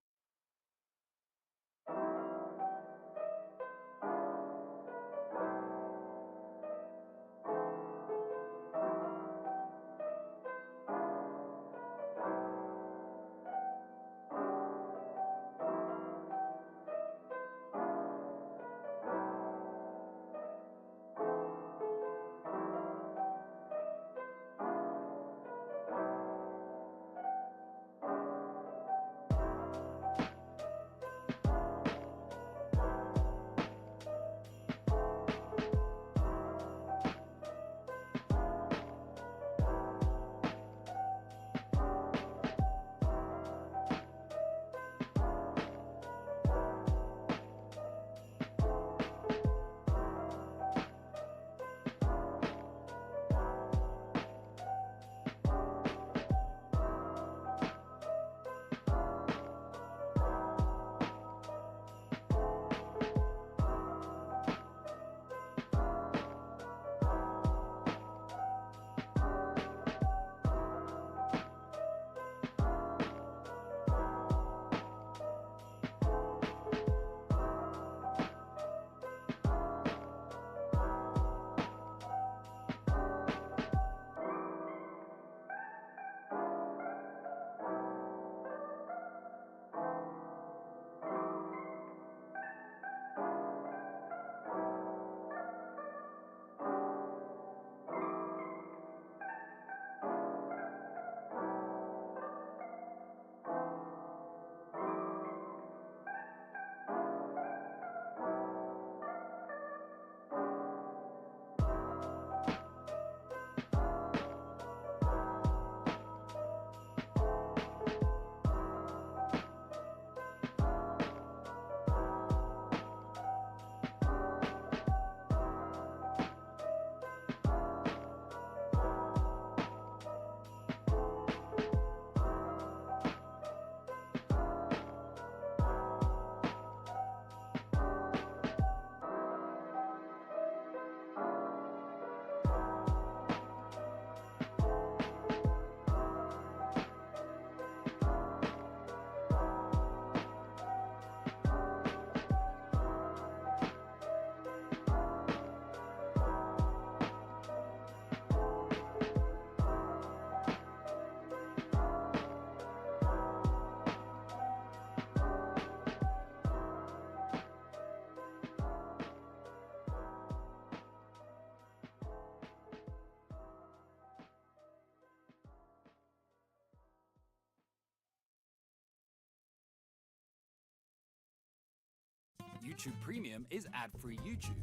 YouTube Premium is ad-free YouTube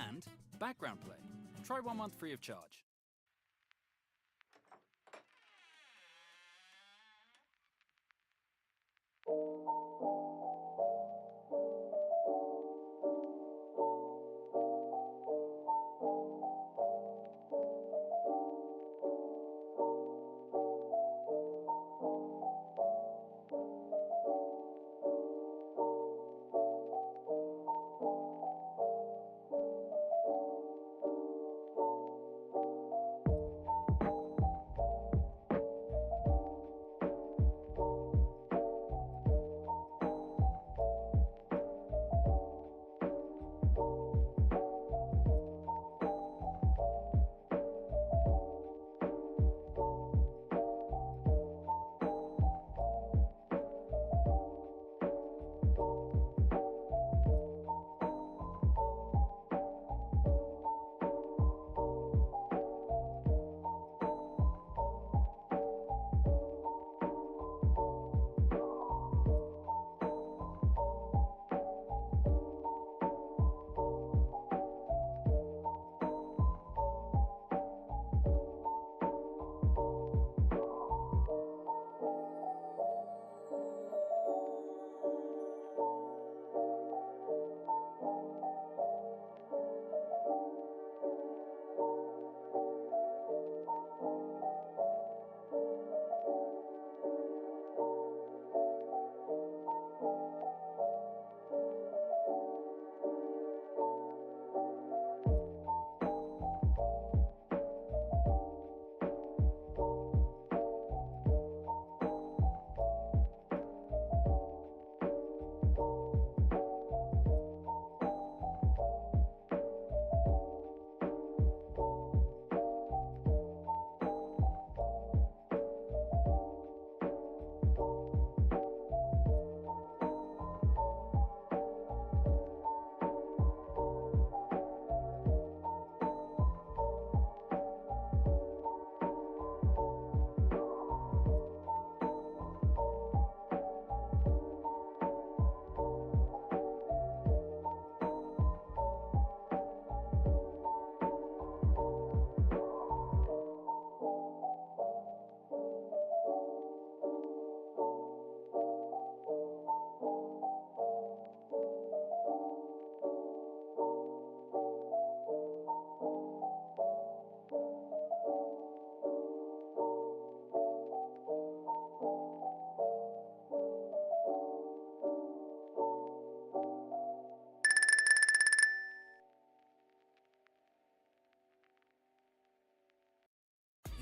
and background play. Try 1 month free of charge.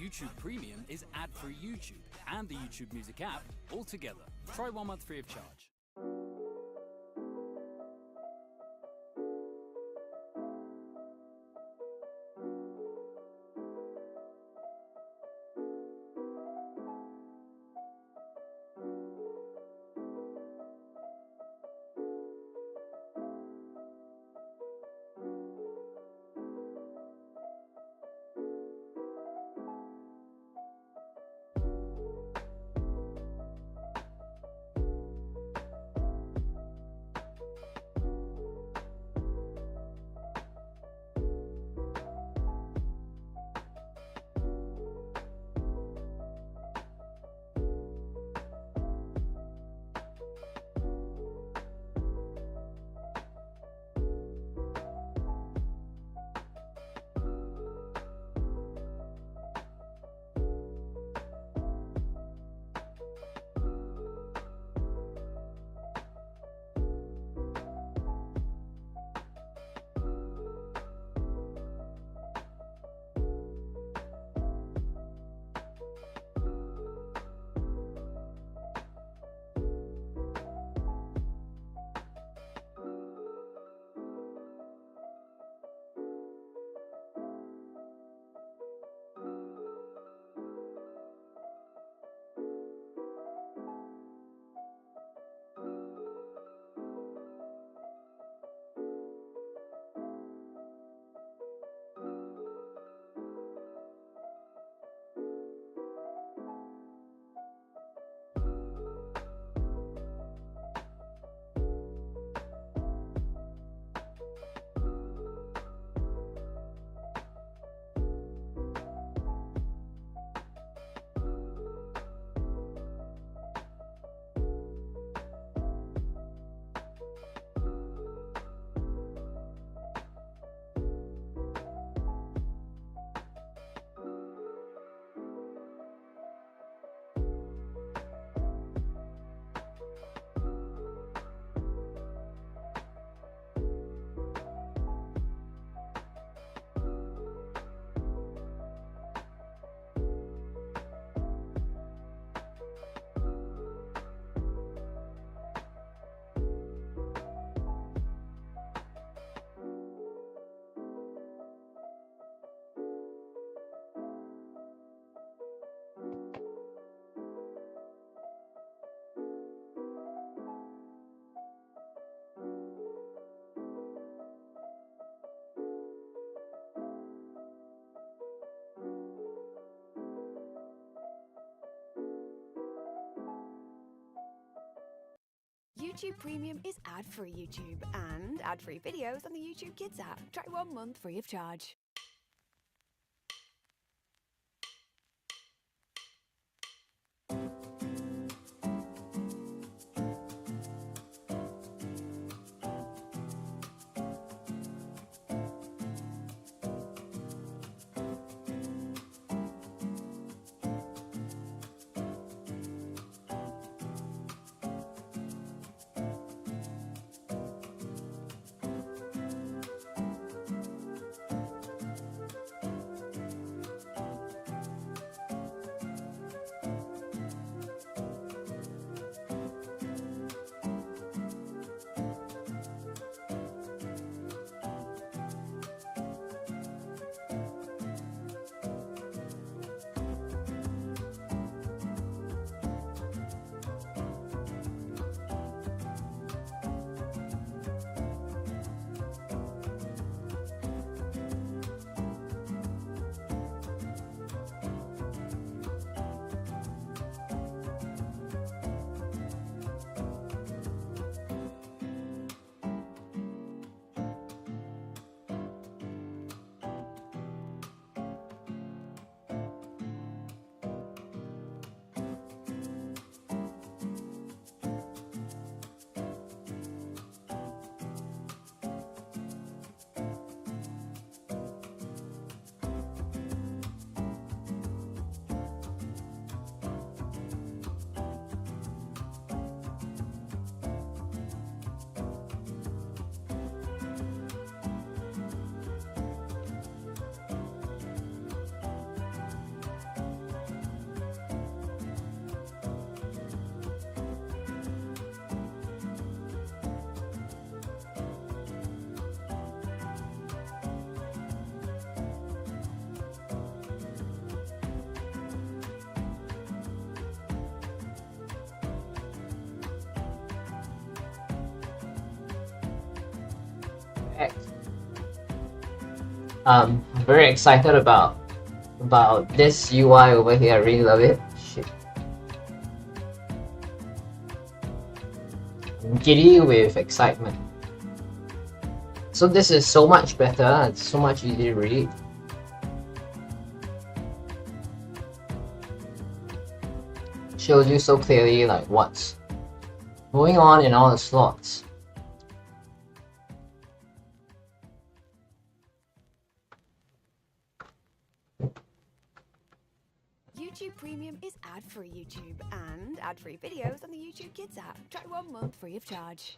YouTube Premium is ad-free YouTube and the YouTube Music app all together. Try 1 month free of charge. YouTube Premium is ad-free YouTube and ad-free videos on the YouTube Kids app. Try 1 month free of charge. heck. I'm very excited about this UI over here. I really love it. Shit. I'm giddy with excitement. So this is so much better. It's so much easier to read. Shows you so clearly like what's going on in all the slots. YouTube Premium is ad-free YouTube and ad-free videos on the YouTube Kids app. Try 1 month free of charge.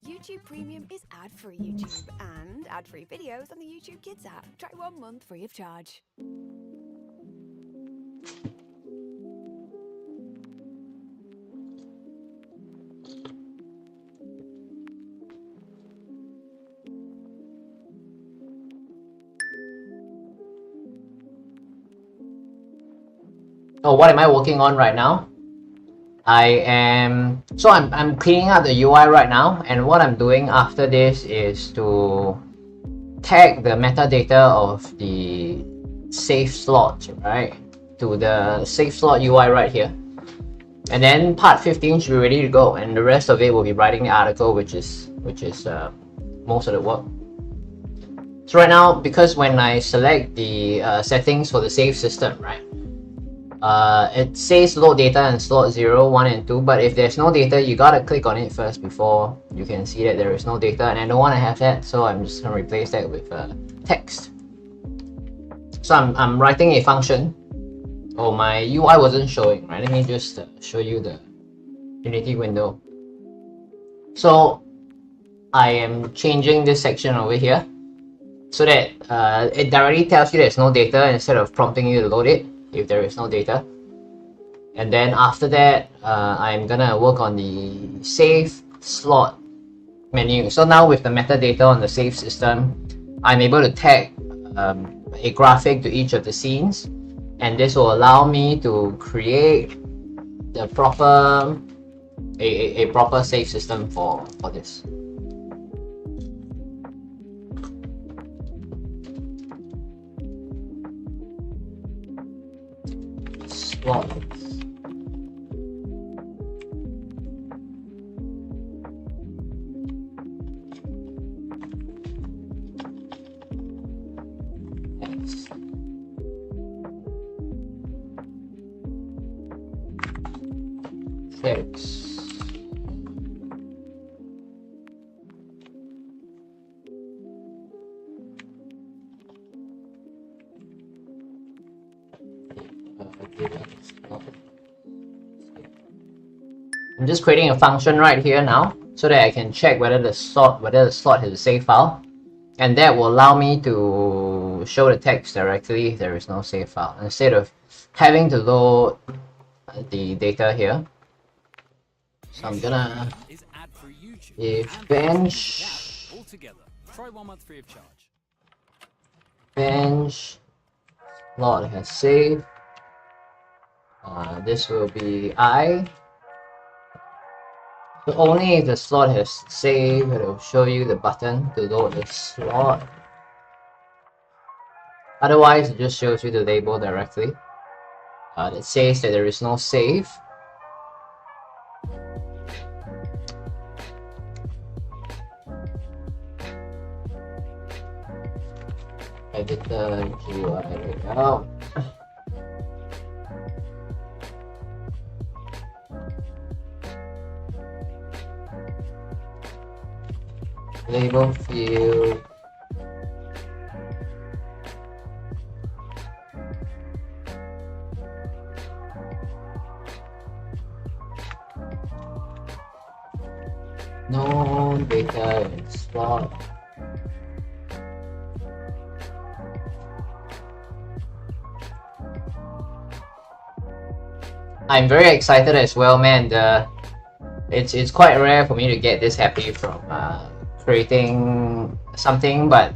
YouTube Premium is ad-free YouTube and ad-free videos on the YouTube Kids app. Try 1 month free of charge. Oh, what am I working on right now? I'm cleaning up the UI right now, and what I'm doing after this is to tag the metadata of the save slot, right, to the save slot UI right here. And then part 15 should be ready to go, and the rest of it will be writing the article, which is most of the work. So right now, because when I select the settings for the save system, right, it says load data in slot 0, 1, and 2, but if there's no data, you gotta click on it first before you can see that there is no data, and I don't want to have that, so I'm just gonna replace that with text. So I'm writing a function. Oh, my UI wasn't showing, right? Let me just show you the Unity window. So I am changing this section over here so that it directly tells you there's no data instead of prompting you to load it if there is no data. And then after that, I'm gonna work on the save slot menu. So now with the metadata on the save system, I'm able to tag a graphic to each of the scenes, and this will allow me to create the proper a proper save system for this. Slots. Yes. Fix. I'm just creating a function right here now so that I can check whether the slot has a save file, and that will allow me to show the text directly if there is no save file instead of having to load the data here. So I'm gonna if bench Try 1 month free of charge. bench slot has saved. This will be I. So only if the slot has saved, it will show you the button to load the slot. Otherwise, it just shows you the label directly. That says that there is no save. Editor GUI, there we go. Label field. No data in slot. I'm very excited as well, man. It's quite rare for me to get this happy from creating something, but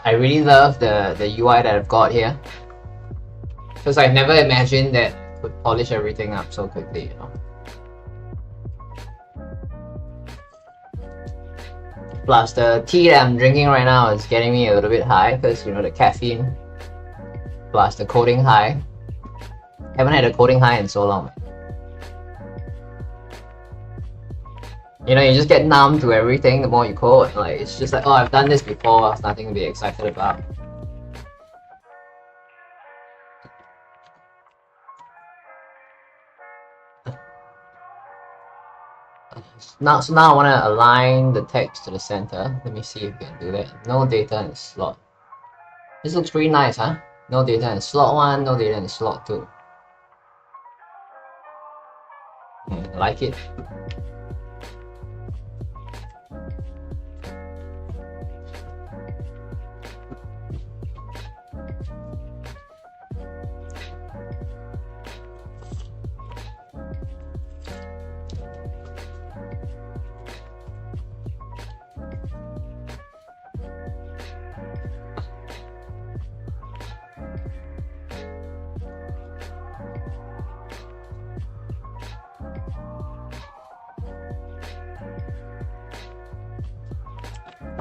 I really love the UI that I've got here, because I've never imagined that I could polish everything up so quickly, you know. Plus the tea that I'm drinking right now is getting me a little bit high because, you know, the caffeine plus the coding high. Haven't had a coding high in so long. You know, you just get numb to everything the more you code. Like, it's just like, oh, I've done this before, it's nothing to be excited about. So now I want to align the text to the center. Let me see if we can do that. No data in slot. This looks pretty nice, huh? No data in slot 1, no data in slot 2. I like it.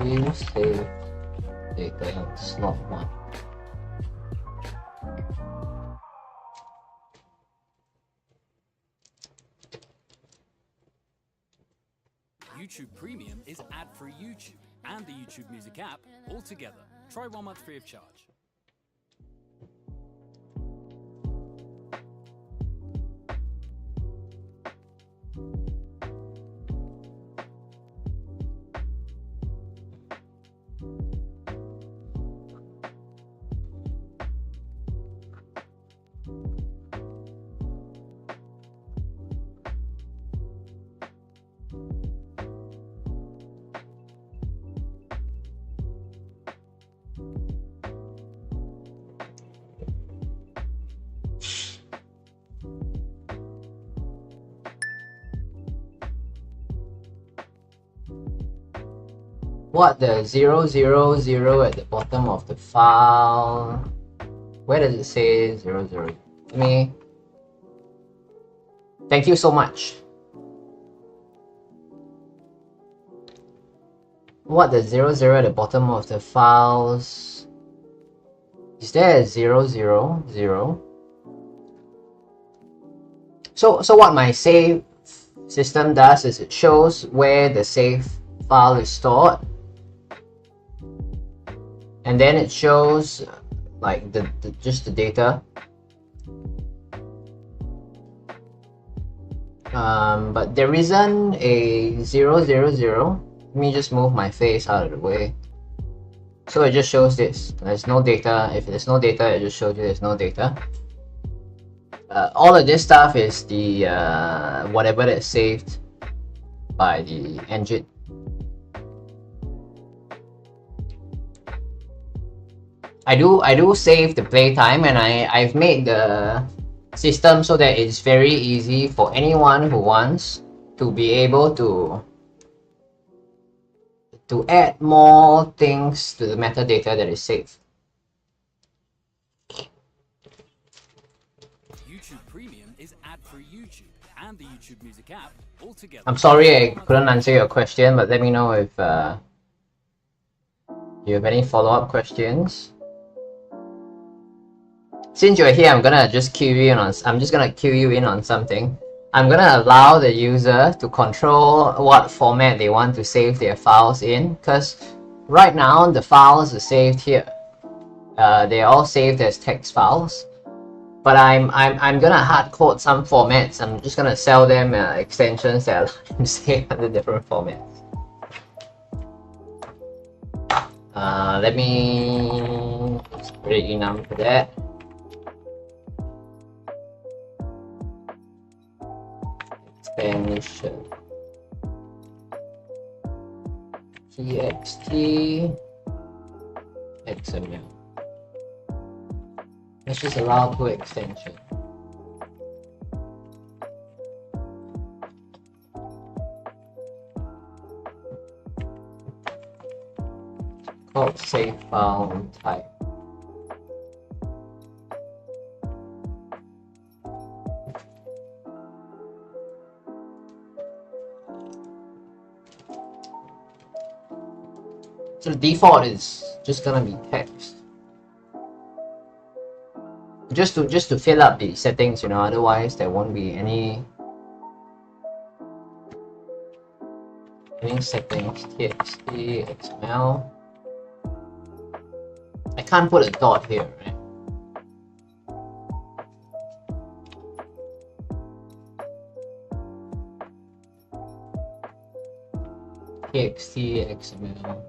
You save data in slot 1. YouTube Premium is ad-free YouTube and the YouTube Music app all together. Try 1 month free of charge. What, the 000 at the bottom of the file? Where does it say 00? Thank you so much. What, the 00 at the bottom of the files? Is there a 000? So what my save system does is it shows where the save file is stored, and then it shows like just the data. But there isn't a 000. Let me just move my face out of the way. So it just shows this. There's no data. If there's no data, it just shows you there's no data. all of this stuff is the whatever that's saved by the engine. I do save the playtime, and I've made the system so that it's very easy for anyone who wants to be able to add more things to the metadata that is saved. YouTube Premium is ad-free YouTube and the YouTube Music app all together. I'm sorry I couldn't answer your question, but let me know if you have any follow-up questions. Since you're here, I'm gonna just cue you in on. I'm just gonna cue you in on something. I'm gonna allow the user to control what format they want to save their files in, because right now the files are saved here. They're all saved as text files. But I'm gonna hard code some formats. I'm just gonna sell them extensions that allow them to save under different formats. Let me create enum for that. Extension txt xml. Let's just allow 2 extensions. Called save file type. So the default is just gonna be text. Just to fill up the settings, you know, otherwise there won't be any settings. Txt xml. I can't put a dot here, right? Txt xml.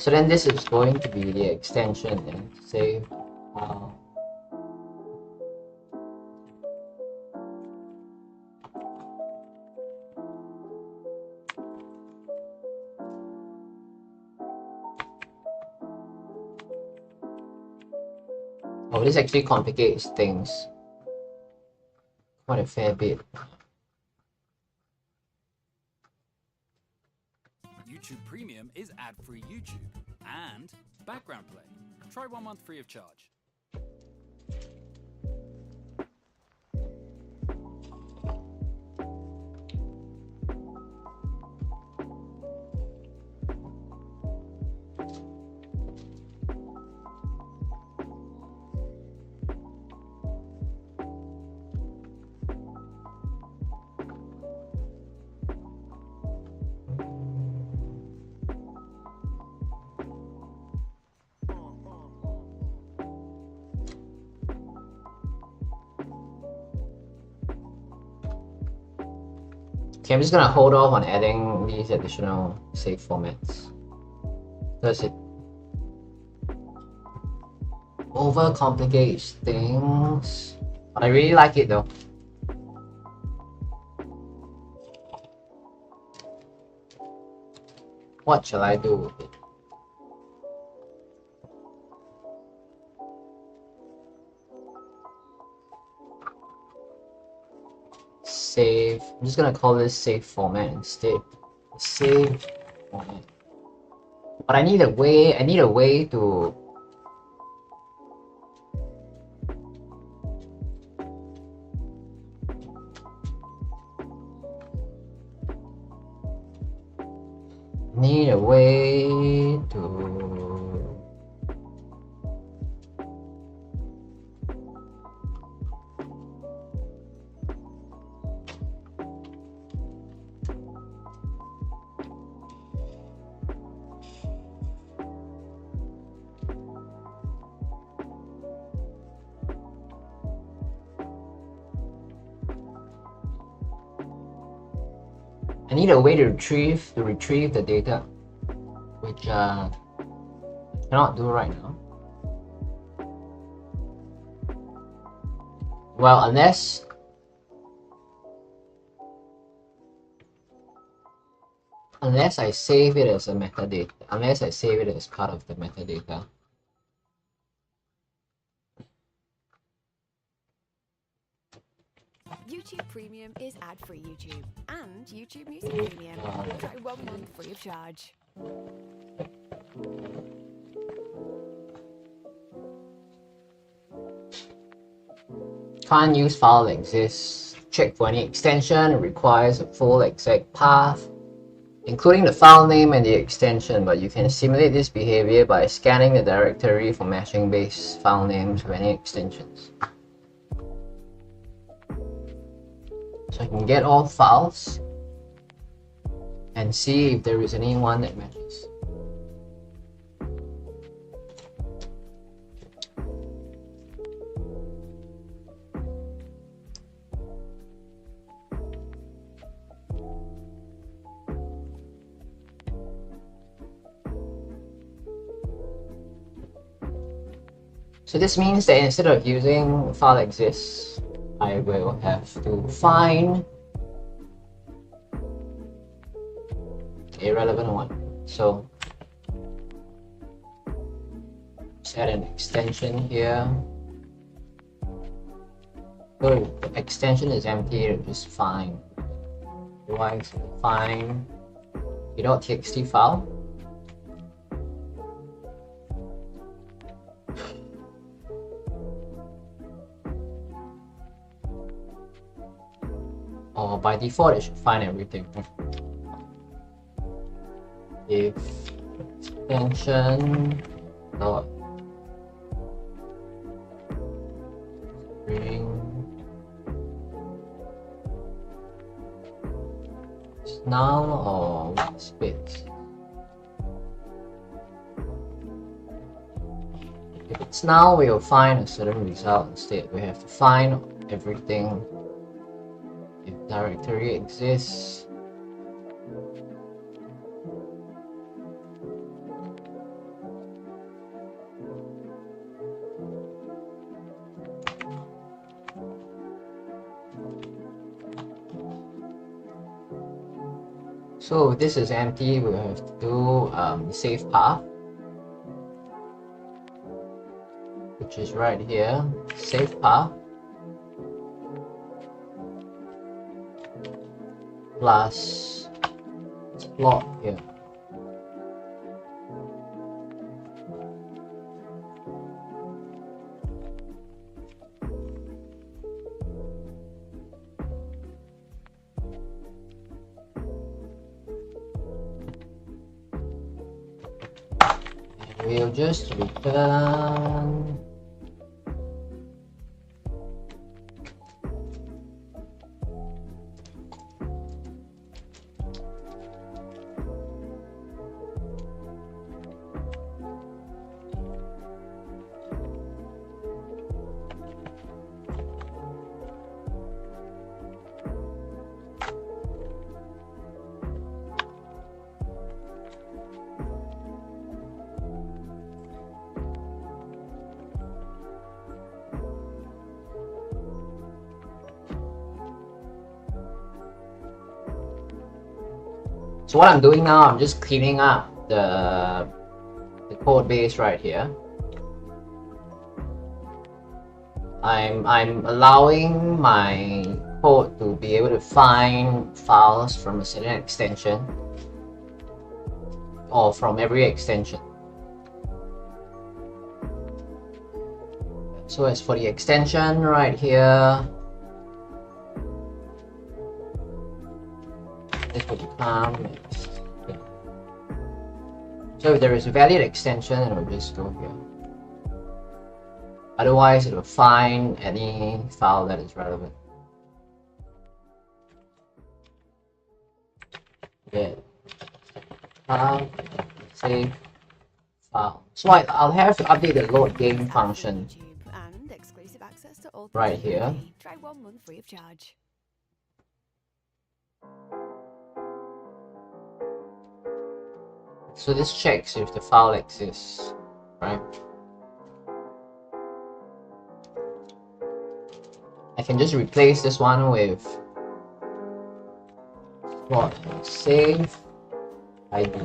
So then this is going to be the extension then, save file. Oh, this actually complicates things quite a fair bit. YouTube Premium is ad-free YouTube and background play. Try 1 month free of charge. Okay, I'm just gonna hold off on adding these additional save formats. Because it overcomplicates things. But I really like it though. What shall I do with it? Save. I'm just gonna call this save format instead. Save format. But I need a way to need a way to retrieve the data, which I cannot do right now. Well, unless I save it as a metadata, unless I save it as part of the metadata. YouTube Premium is ad-free YouTube and YouTube Music Premium. Try 1 month free of charge. Can't use file exists. Check for any extension. It requires a full exec path, including the file name and the extension, but you can simulate this behavior by scanning the directory for matching base file names with any extensions. So I can get all files and see if there is any one that matches. So this means that instead of using file exists, I will have to find a relevant one. So set an extension here. So the extension is empty, it'll just find. Otherwise, find a .txt file. Or by default, it should find everything. If extension dot string is null or split. If it's null, we'll find a certain result instead. We have to find everything. If directory exists, so if this is empty, we'll have to do save path, which is right here. Save path plus plot here. And we'll just return So what I'm doing now, I'm just cleaning up the code base right here. I'm allowing my code to be able to find files from a certain extension or from every extension. So as for the extension right here, this will become next. Yeah. So if there is a valid extension, it will just go here. Otherwise, it will find any file that is relevant. Yeah. Save file. So I'll have to update the load game function And exclusive access to all right here. Try 1 month free of charge. So this checks if the file exists, right? I can just replace this one with slot save ID.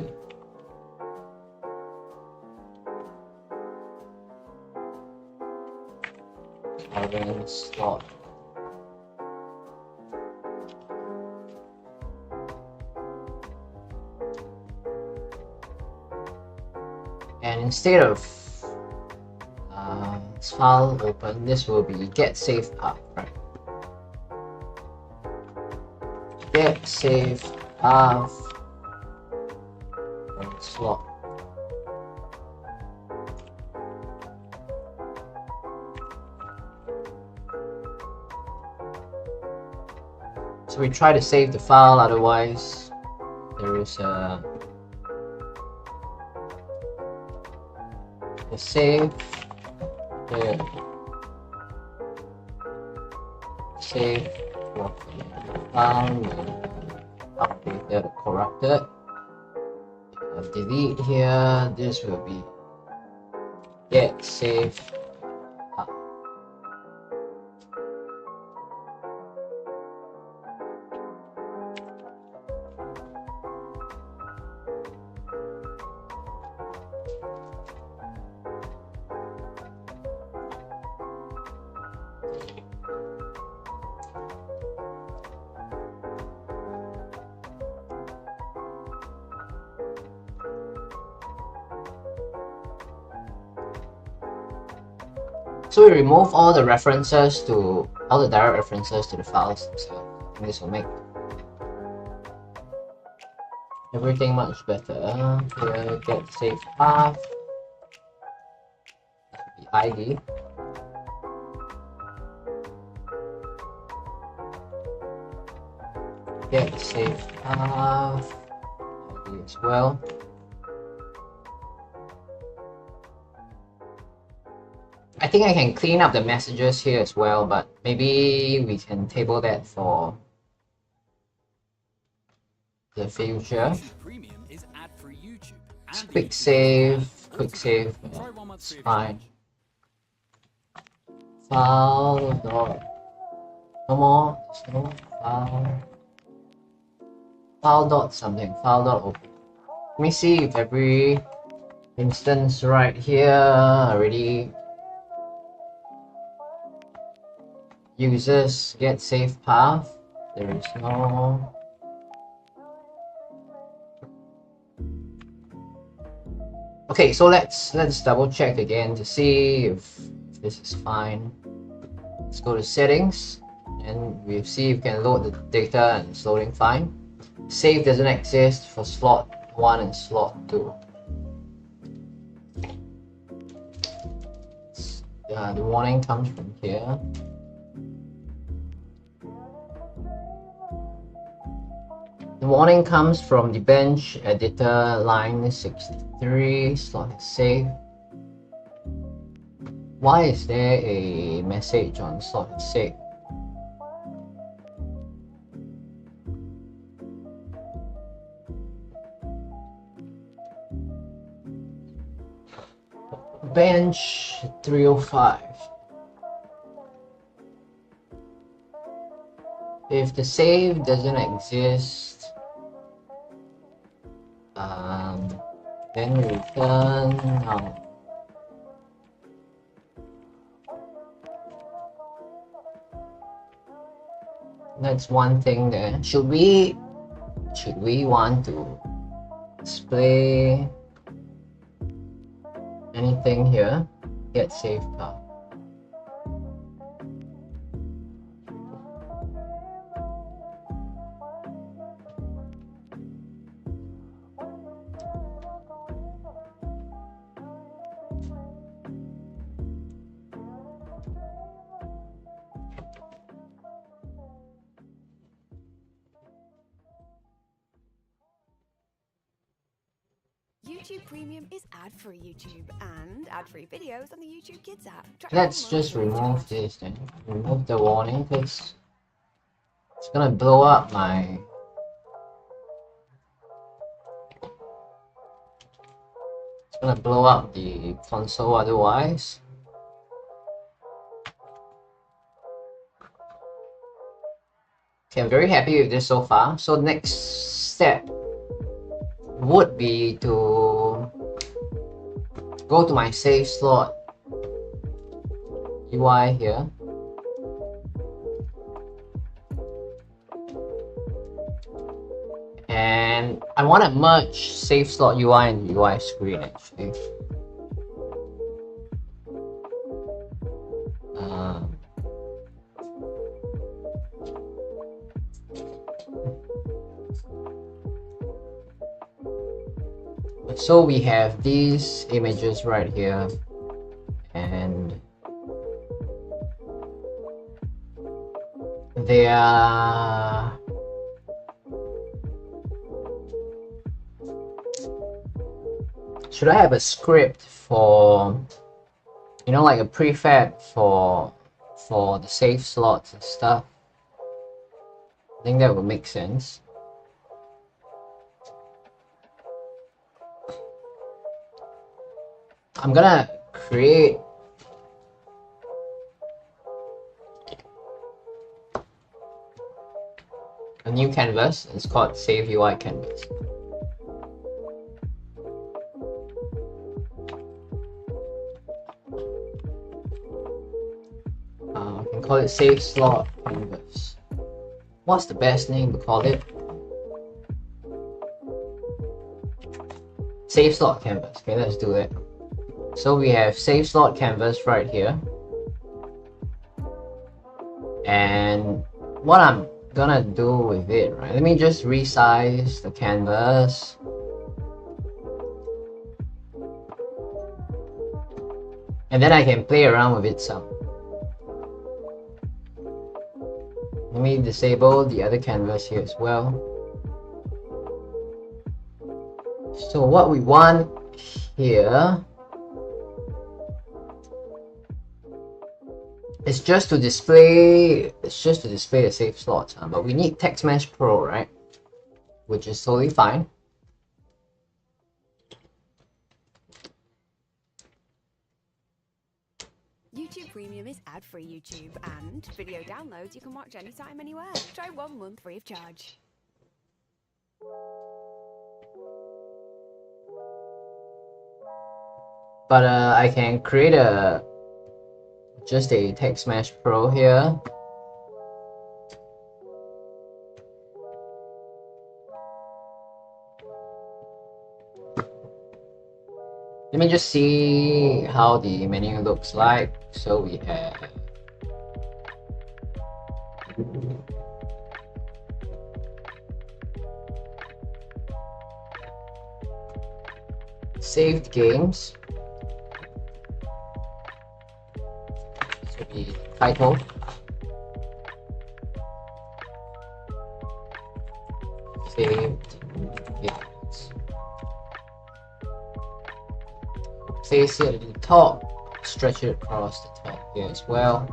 Current slot. And instead of this file open, this will be get save path, right? Get save path and slot. So we try to save the file, otherwise there is a save there. Save updated corrupted. Delete here. This will be get save. So we remove all the references to all the direct references to the files themselves. And this will make everything much better. Here, get save path, the ID. Get save path, ID as well. I think I can clean up the messages here as well, but maybe we can table that for the future. YouTube Premium is ad-free YouTube. And Quick the save, YouTube quick save, Try 1 month it's free of fine. charge. File dot, no more, there's no file dot something, file dot open. Let me see if every instance right here already uses get save path. There is no. Okay, so let's double check again to see if this is fine. Let's go to settings and we see if we can load the data and it's loading fine. Save doesn't exist for slot 1 and slot 2. The warning comes from here. The warning comes from the bench editor line 63, slot is saved. Why is there a message on slot is saved? Bench 305. If the save doesn't exist, then we return now. That's one thing there. Should we want to display anything here? Get save path. YouTube Premium is ad-free YouTube and ad-free videos on the YouTube Kids app. Try Let's 1 month just free of remove charge. this then. Remove the warning because it's gonna blow up my It's gonna blow up the console otherwise. Okay, I'm very happy with this so far. So next step would be to go to my save slot UI here. And I want to merge save slot UI and UI screen actually. So we have these images right here, and they are should I have a script for, you know, like a prefab for the save slots and stuff? I think that would make sense. I'm gonna create a new canvas. It's called Save UI Canvas. I can call it Save Slot Canvas. What's the best name to call it? Save Slot Canvas. Okay, let's do that. So we have Save Slot Canvas right here. And what I'm gonna do with it, right? Let me just resize the canvas. And then I can play around with it some. Let me disable the other canvas here as well. So what we want here is just to display the save slots, but we need Text Mesh Pro, right? Which is totally fine. YouTube Premium is ad-free YouTube, and video downloads you can watch anytime, anywhere. Try 1 month free of charge. But I can create just a Text Mesh Pro here. Let me just see how the menu looks like. So we have saved games. So the title. Saved games. Place it at the top, stretch it across the top here as well.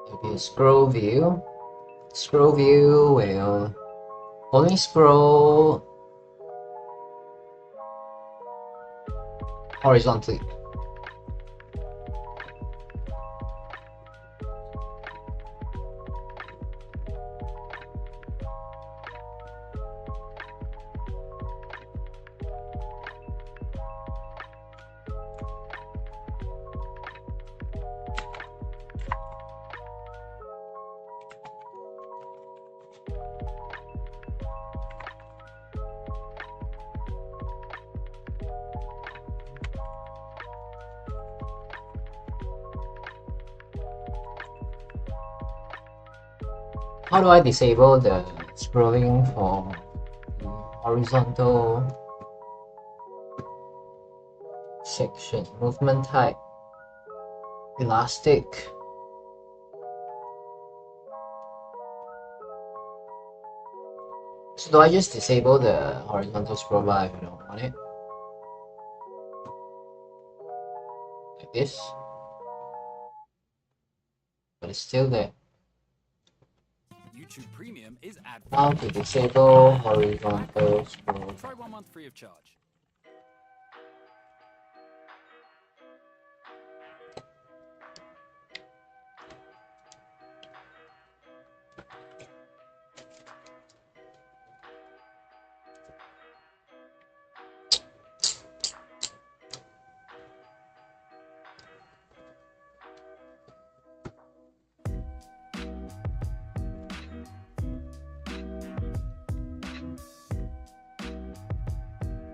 There'll be a scroll view. Scroll view will only scroll horizontally. How do I disable the scrolling for the horizontal section? Movement type, elastic. So do I just disable the horizontal scroll bar if I don't want it? Like this? But it's still there. YouTube Premium is ad-free. Now to disable horizontal scroll. Try 1 month free of charge.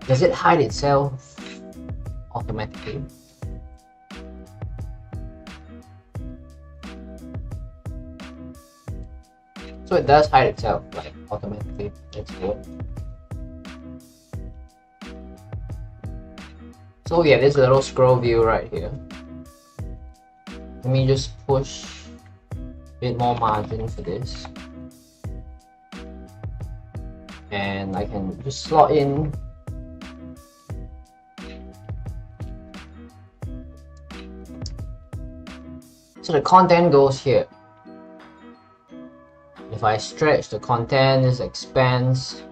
Does it hide itself automatically? So it does hide itself like automatically. That's good. So we have this little scroll view right here. Let me just push a bit more margin for this. And I can just slot in so the content goes here. If I stretch the content, this expands.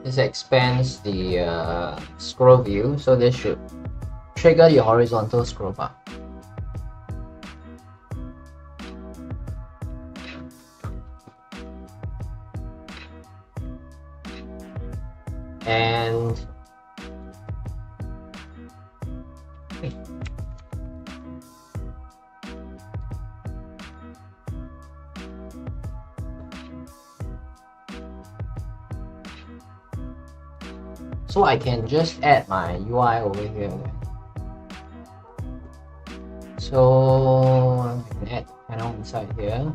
This expands the scroll view, so this should trigger the horizontal scroll bar. And so I can just add my UI over here. So I can add panel inside here.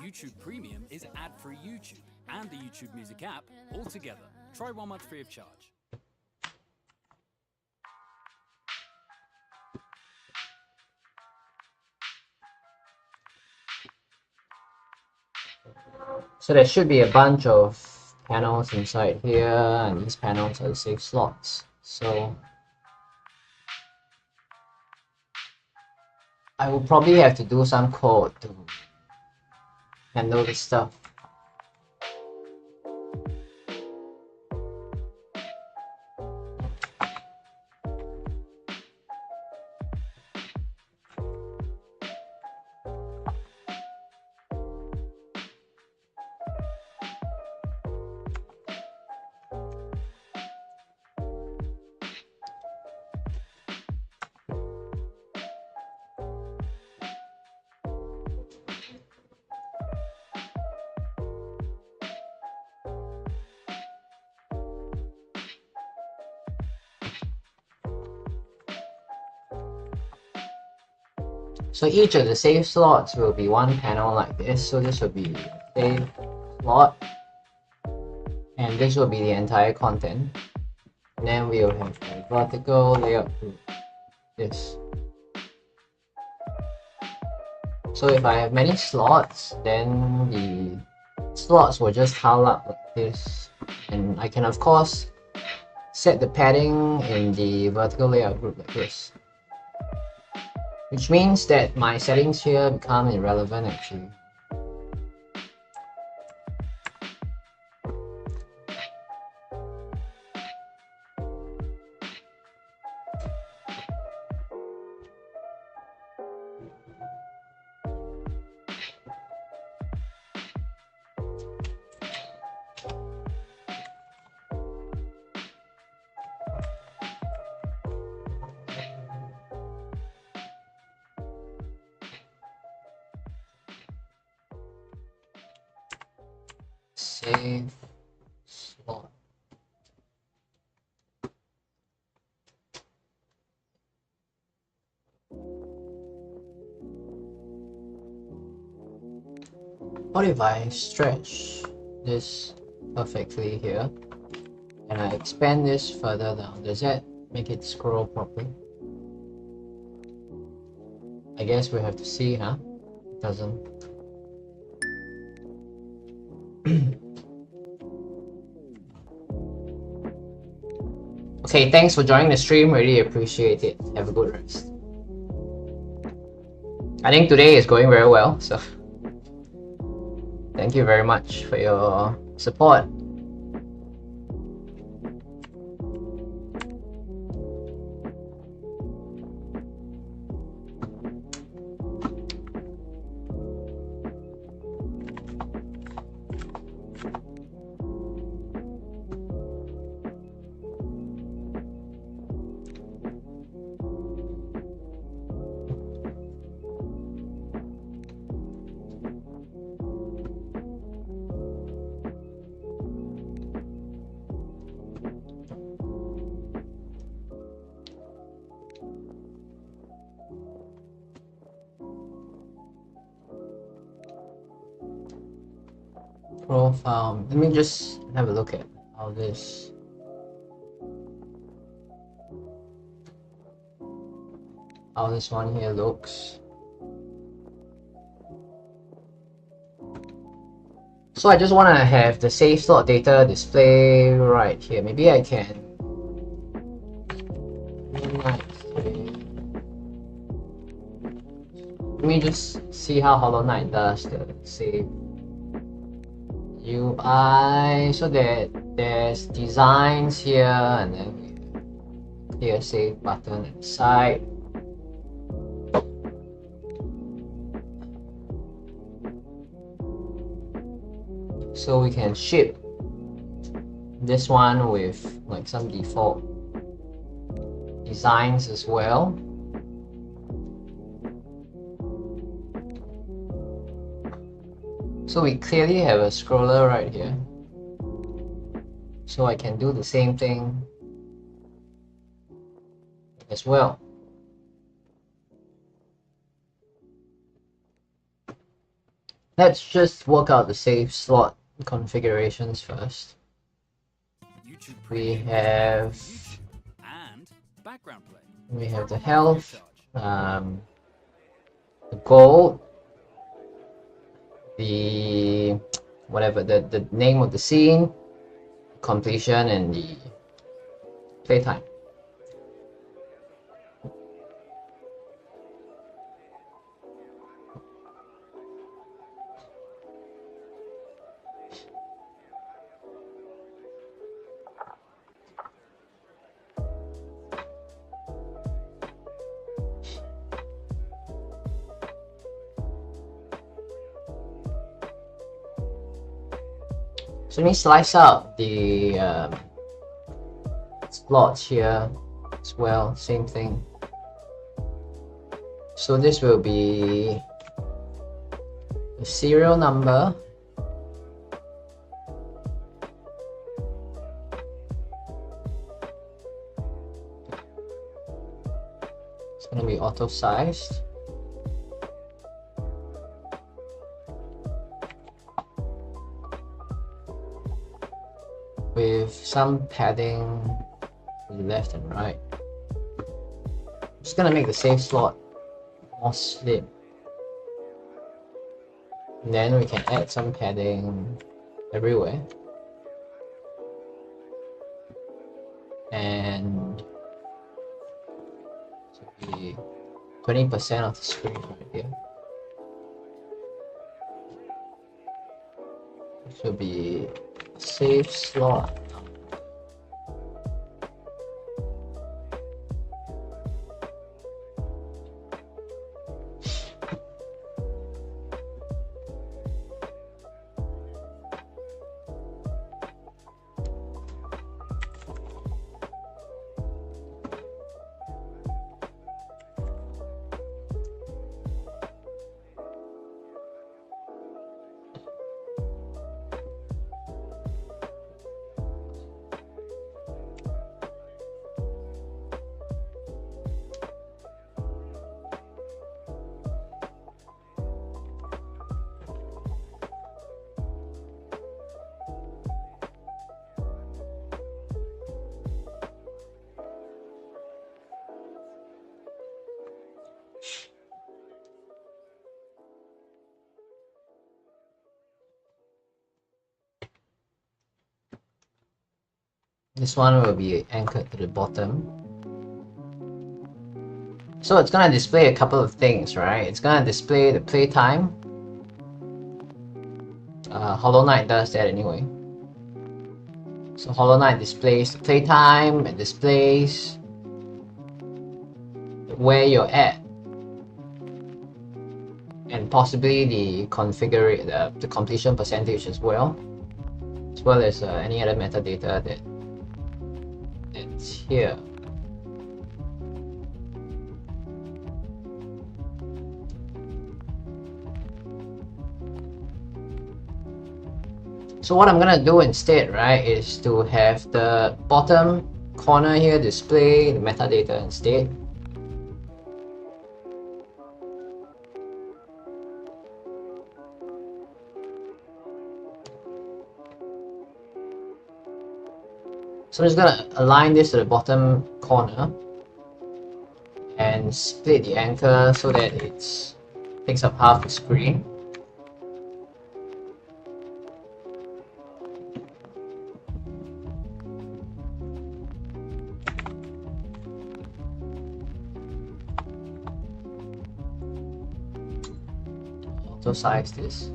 YouTube Premium is ad-free YouTube and the YouTube Music app all together. Try 1 month free of charge. So there should be a bunch of panels inside here, and these panels are the safe slots. So I will probably have to do some code to handle this stuff. So each of the save slots will be one panel like this. So this will be save slot, and this will be the entire content. And then we will have a vertical layout group. This. So if I have many slots, then the slots will just tile up like this, and I can of course set the padding in the vertical layout group like this. Which means that my settings here become irrelevant actually. save slot. What if I stretch this perfectly here and I expand this further down? Does that make it scroll properly? I guess we have to see, huh? It doesn't. Okay, thanks for joining the stream. Really appreciate it. Have a good rest. I think today is going very well, so thank you very much for your support. Profile. Let me just have a look at how this one here looks. So I just want to have the save slot data display right here. Maybe I can. Let me just see how Hollow Knight does the save UI, so that there's designs here and then here save button at the side. So we can ship this one with like some default designs as well. So we clearly have a scroller right here. So I can do the same thing as well. Let's just work out the save slot configurations first. We have the health, the gold, the name of the scene, completion, and the playtime. So let me slice out the slots here as well, same thing. So this will be the serial number, it's going to be auto-sized. With some padding to the left and right. I'm just gonna make the save slot more slim. And then we can add some padding everywhere. And it should be 20% of the screen right here. It should be save slot. This one will be anchored to the bottom. So it's gonna display a couple of things, right? It's gonna display the playtime. Hollow Knight does that anyway. So Hollow Knight displays the playtime, it displays where you're at, and possibly the the completion percentage as well as any other metadata that's here. So what I'm gonna do instead, right, is to have the bottom corner here display the metadata instead. So I'm just gonna align this to the bottom corner and split the anchor so that it takes up half the screen. Auto size this.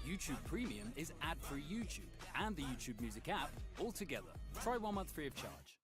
YouTube Premium is ad-free YouTube and the YouTube Music app all together. Try 1 month free of charge.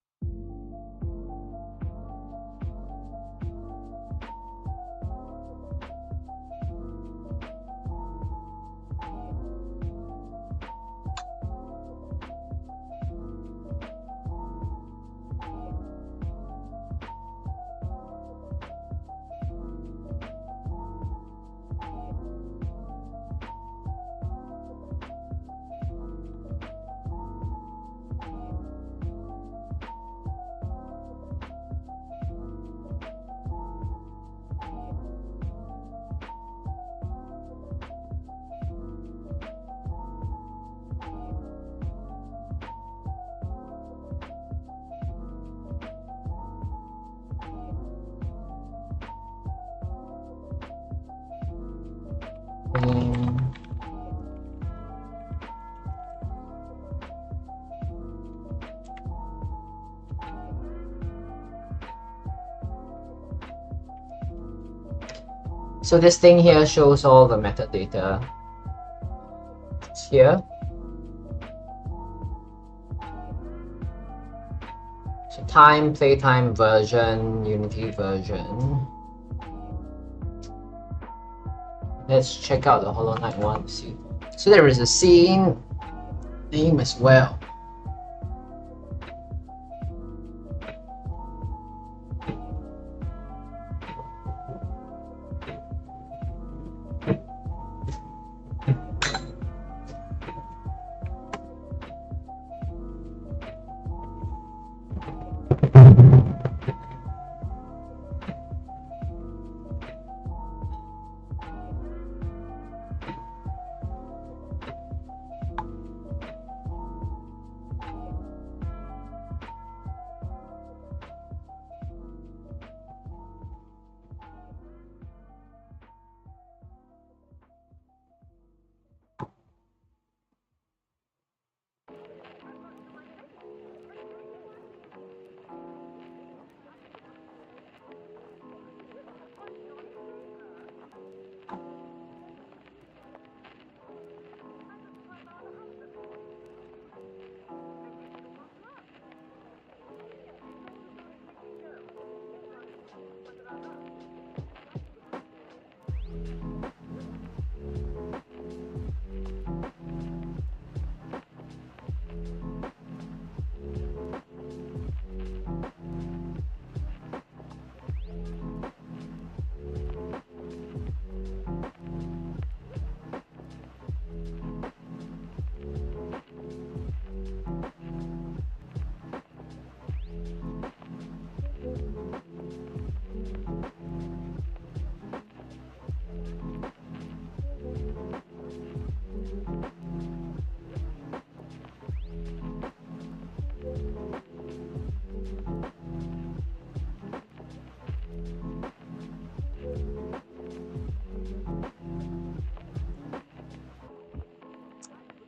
So this thing here shows all the metadata. It's here. So time, playtime version, Unity version. Let's check out the Hollow Knight one to see. So there is a scene name as well.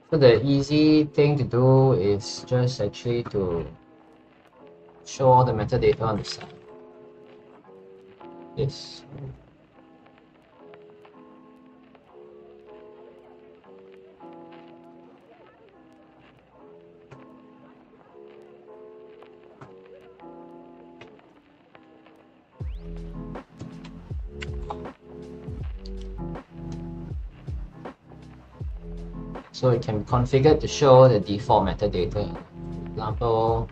So the easy thing to do is just actually to show all the metadata on the side. This. So it can be configured to show the default metadata. For example,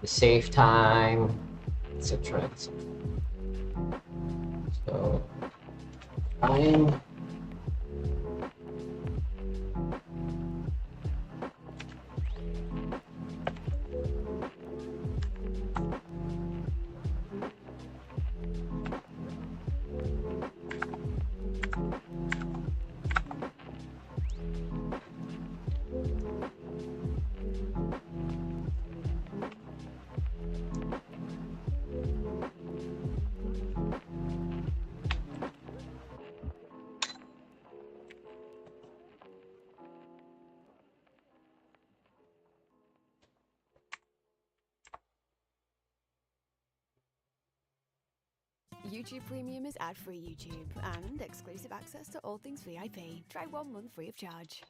the save time, etc. So time. YouTube Premium is ad-free YouTube and exclusive access to all things VIP. Try 1 month free of charge.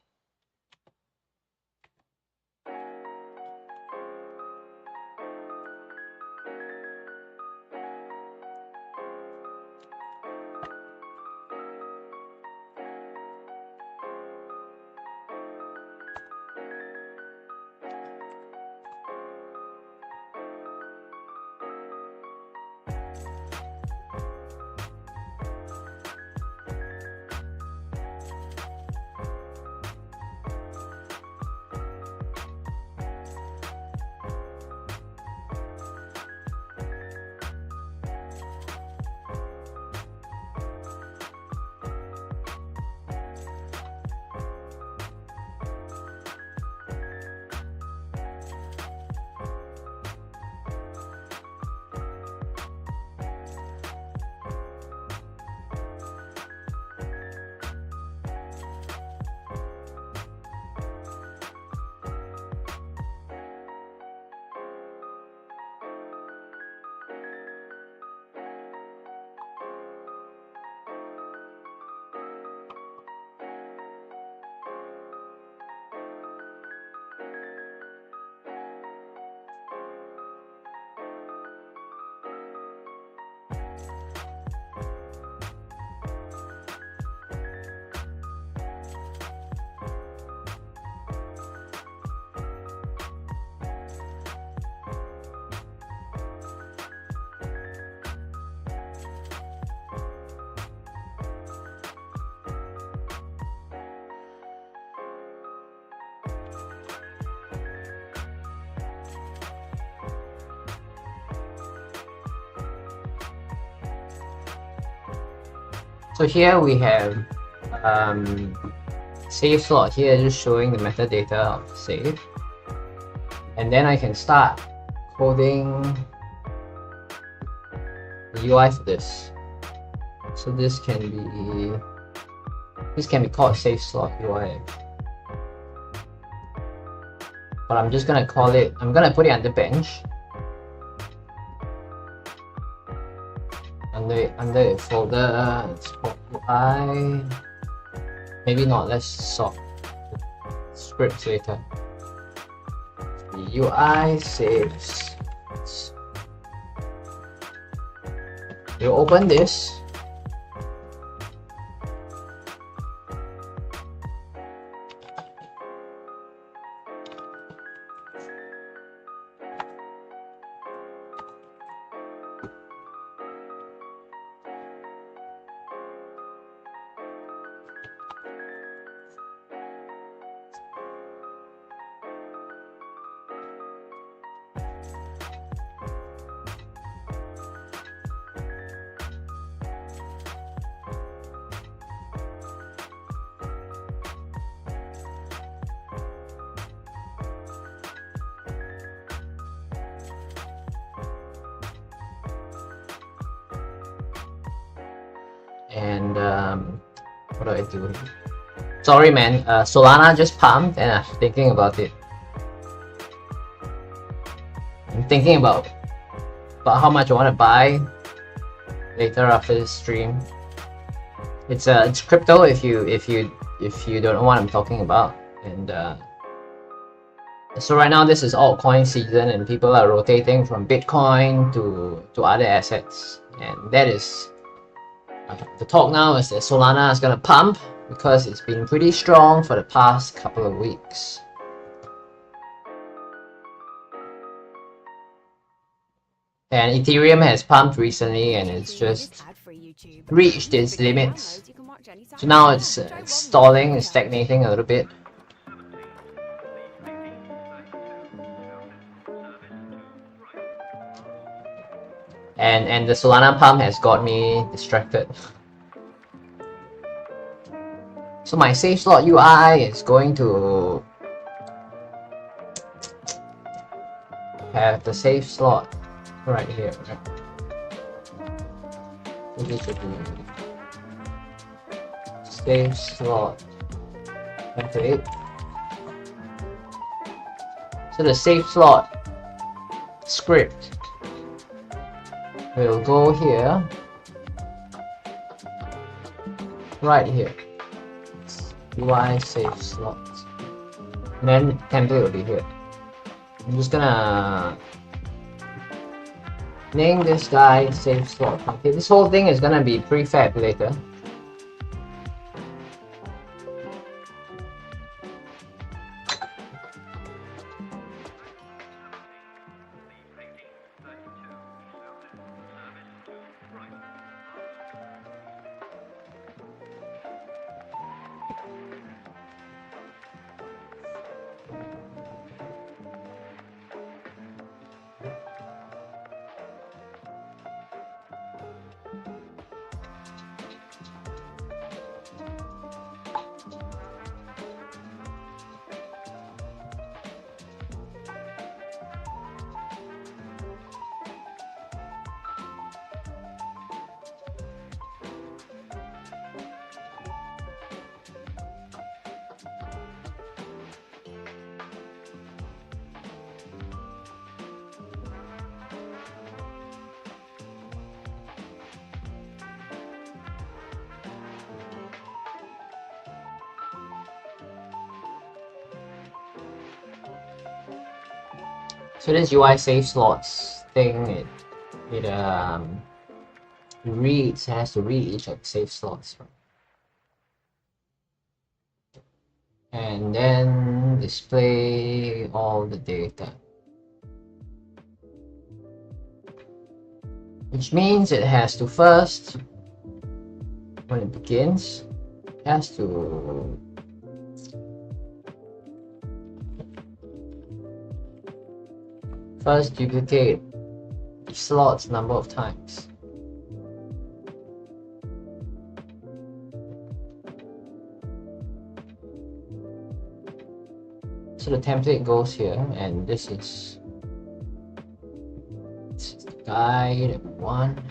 So here we have save slot here, just showing the metadata of the save, and then I can start coding the UI for this. So this can be called save slot UI, but I'm just gonna call it. I'm gonna put it under bench. Under a folder, it's called UI. Maybe not, let's sort scripts later. The UI saves. You open this. And what do I do? Sorry, man. Solana just pumped, and I'm thinking about it. I'm thinking about how much I want to buy later after this stream. It's crypto if you don't know what I'm talking about. And so right now this is altcoin season, and people are rotating from Bitcoin to other assets, and that is the talk now is that Solana is gonna pump because it's been pretty strong for the past couple of weeks. And Ethereum has pumped recently, and it's just reached its limits. So now it's stalling, it's stagnating a little bit. And the Solana pump has got me distracted. So my save slot UI is going to have the save slot right here, right? Save slot template. So the save slot script will go here, right here. UI save slots. And then template will be here. I'm just gonna name this guy save slot. Okay, this whole thing is gonna be prefab later. So this UI save slots thing, it has to read each of the save slots, right? And then display all the data, which means it has to first, when it begins, it has to first duplicate the slots number of times. So the template goes here, and this is the guide 1.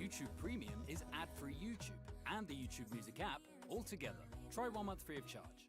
YouTube Premium is ad-free YouTube and the YouTube Music app all together. Try 1 month free of charge.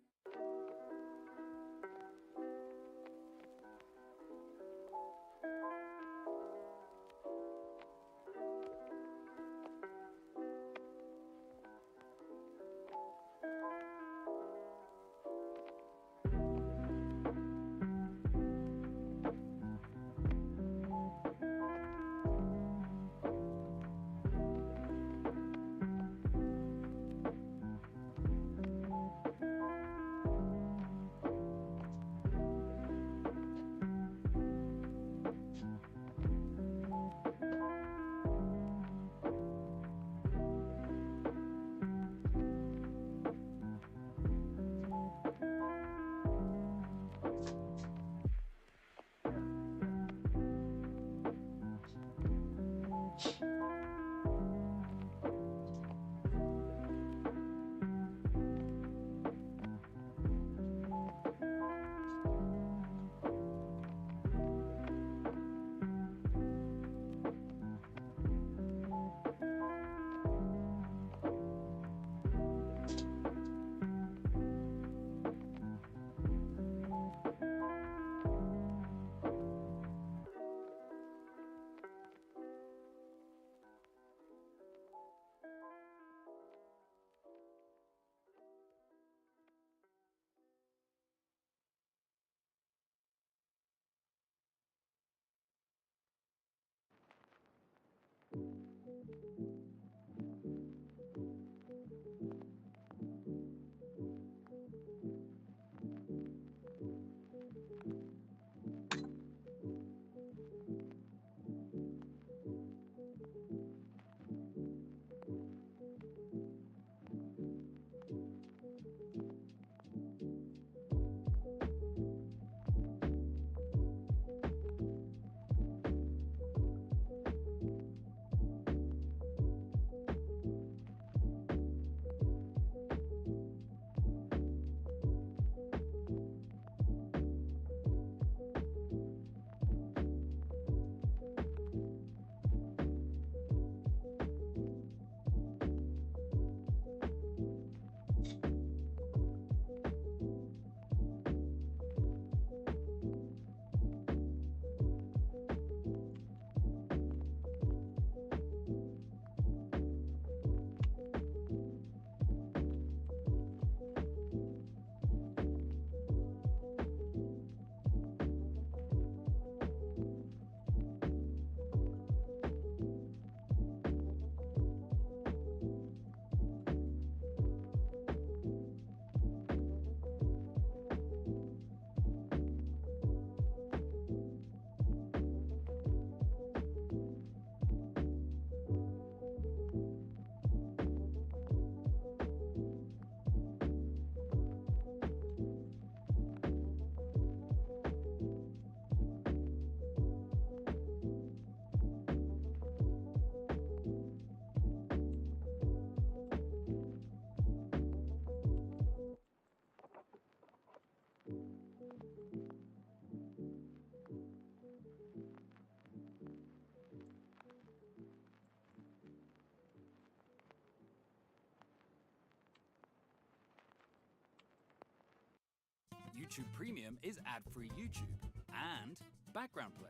YouTube Premium is ad-free YouTube and background play.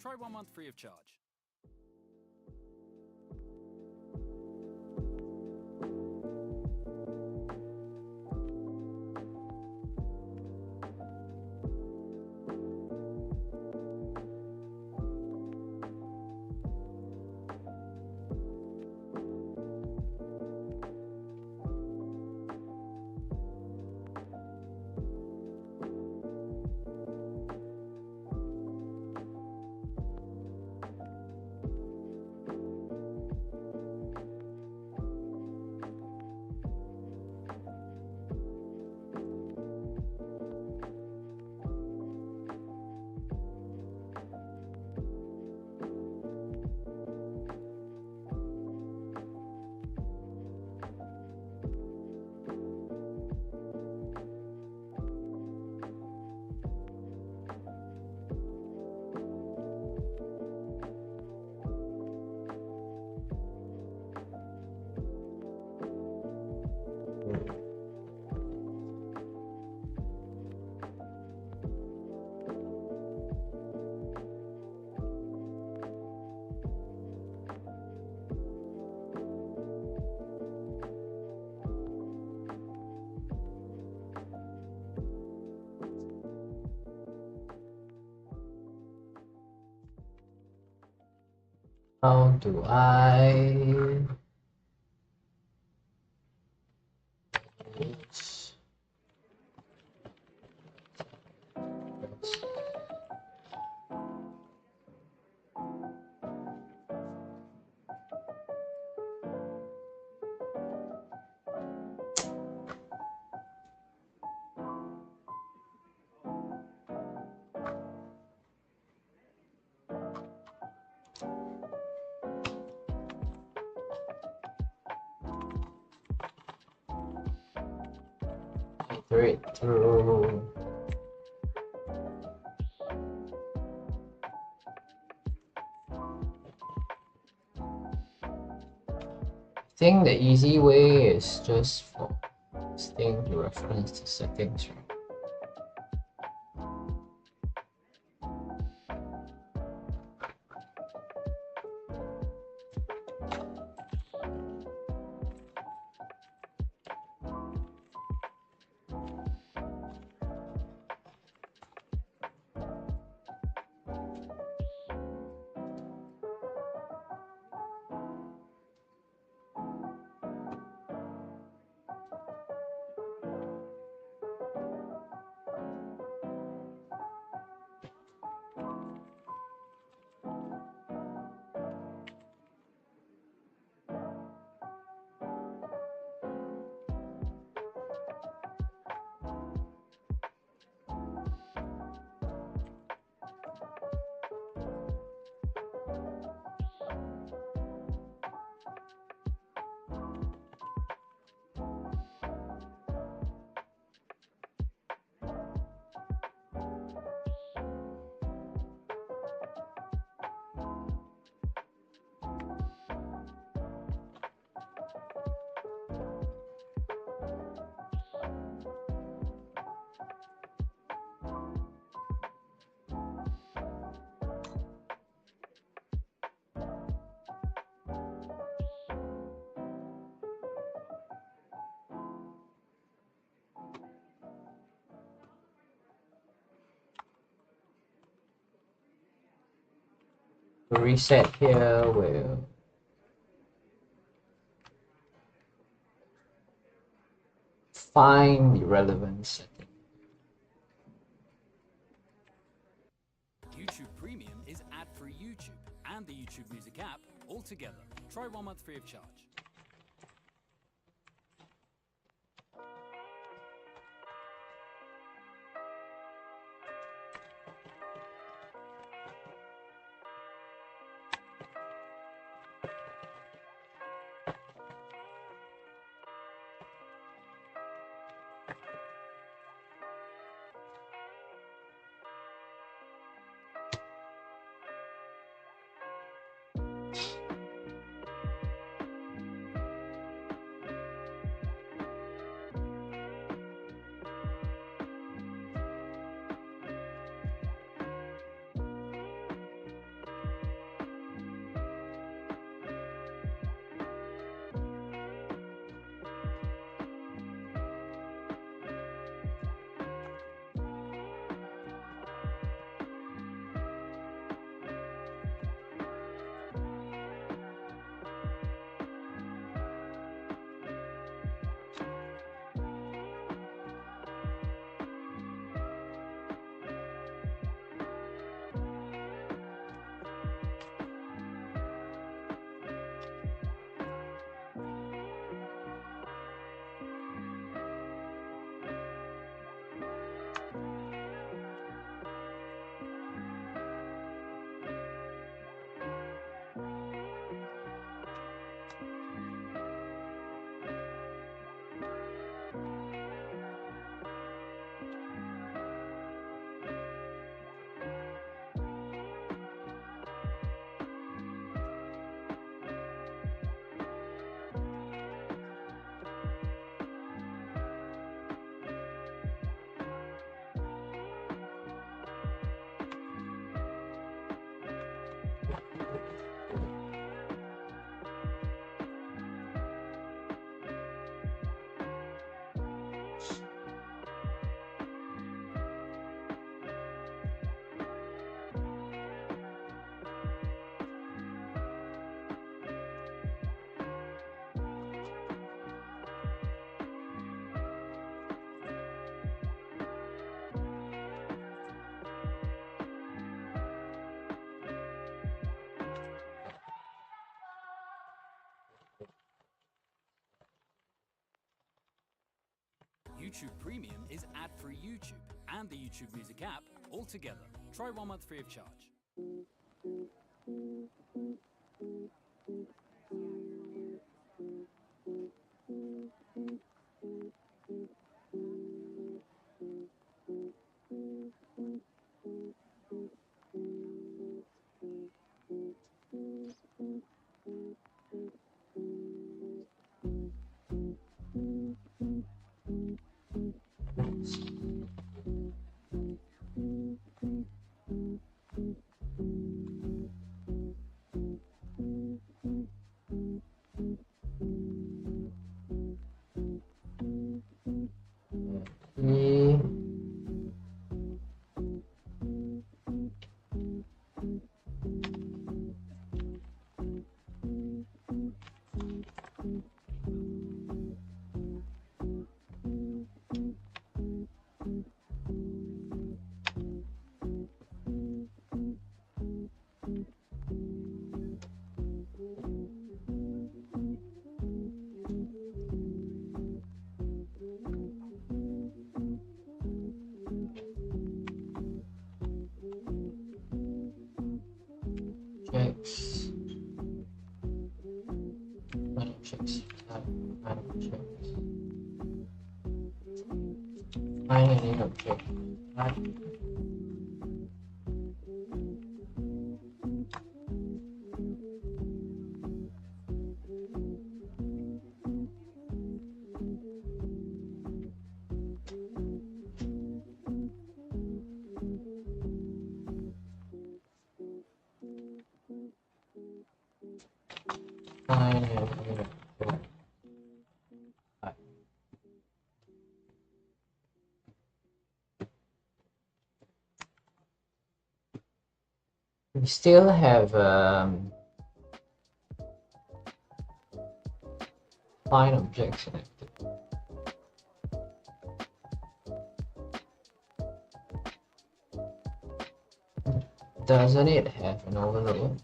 Try 1 month free of charge. How do I... filter it through. I think the easy way is just for this thing to reference the settings, right? The reset here will find the relevant setting. YouTube Premium is ad-free YouTube and the YouTube Music app all together. Try 1 month free of charge. YouTube Premium is ad-free YouTube and the YouTube Music app all together. Try 1 month free of charge. E. Checks. Checks. Checks. Find any object. Right. Find any object. Right. We still have find object selected. Doesn't it have an overload?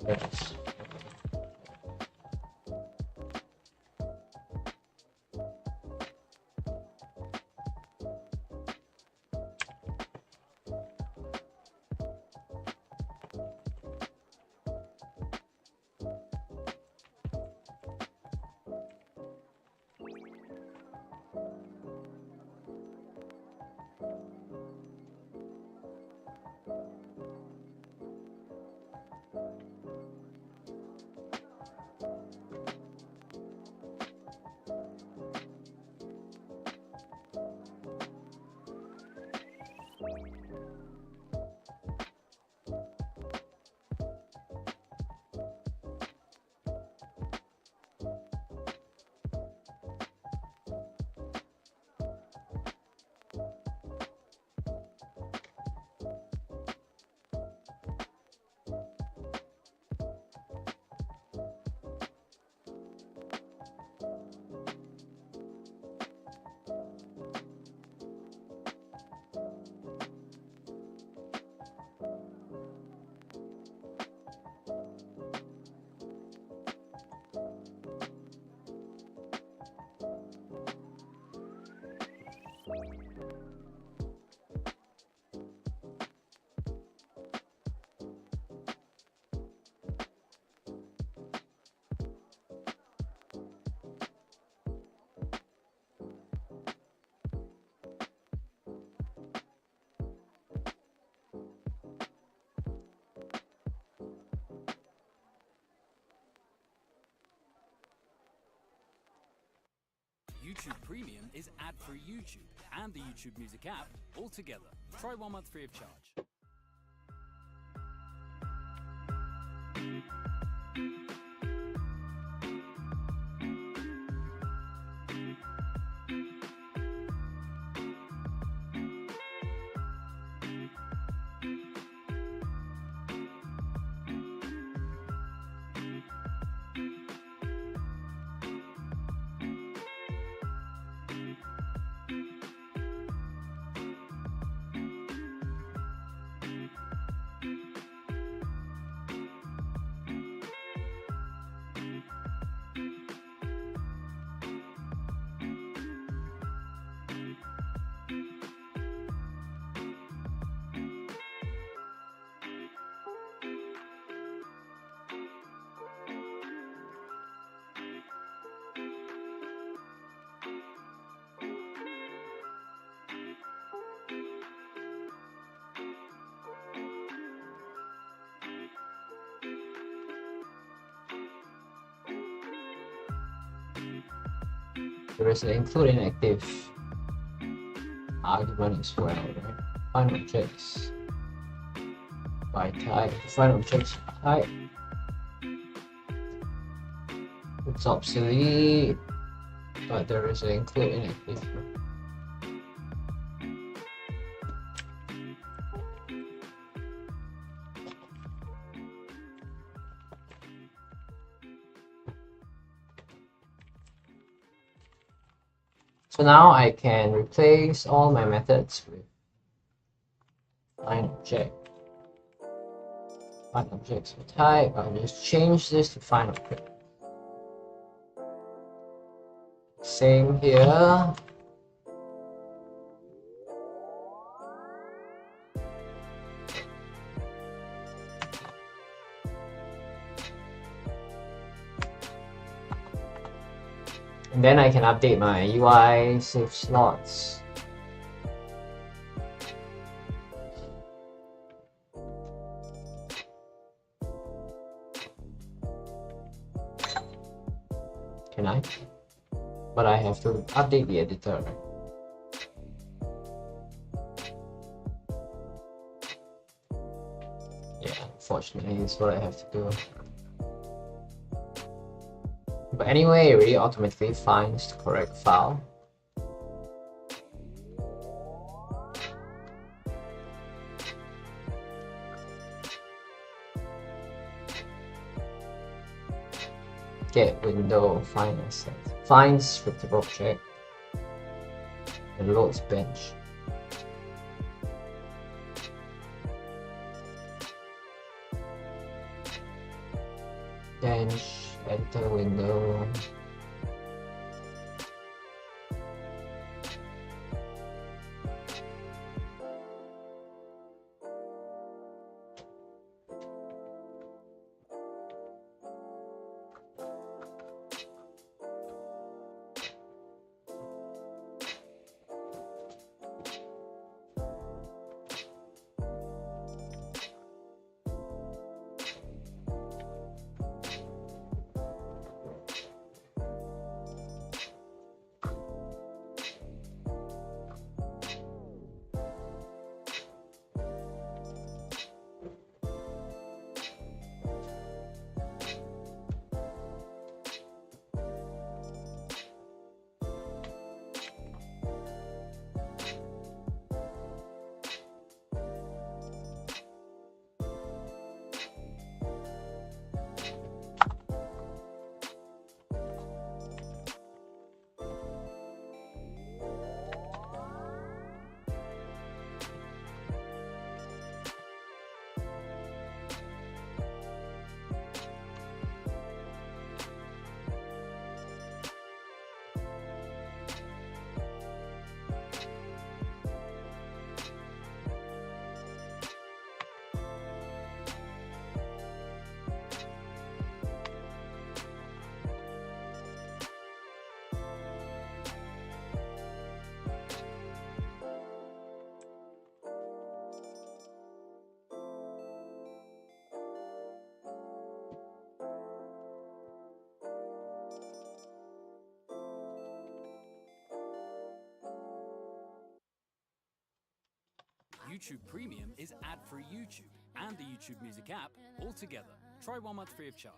Yes. YouTube Premium is ad-free YouTube and the YouTube Music app all together. Try 1 month free of charge. there is an include inactive argument as well, right? Find objects by type. Find objects by type. It's obsolete, but there is an include inactive. So now I can replace all my methods with find object. Find objects with type. I'll just change this to find object. Same here. And then I can update my UI save slots. Can I? But I have to update the editor. Yeah, unfortunately, it's what I have to do. But anyway, it really automatically finds the correct file. Get window, find asset, find scripted object, and loads bench. Bench, enter window. YouTube Premium is ad-free YouTube and the YouTube Music app all together. Try 1 month free of charge.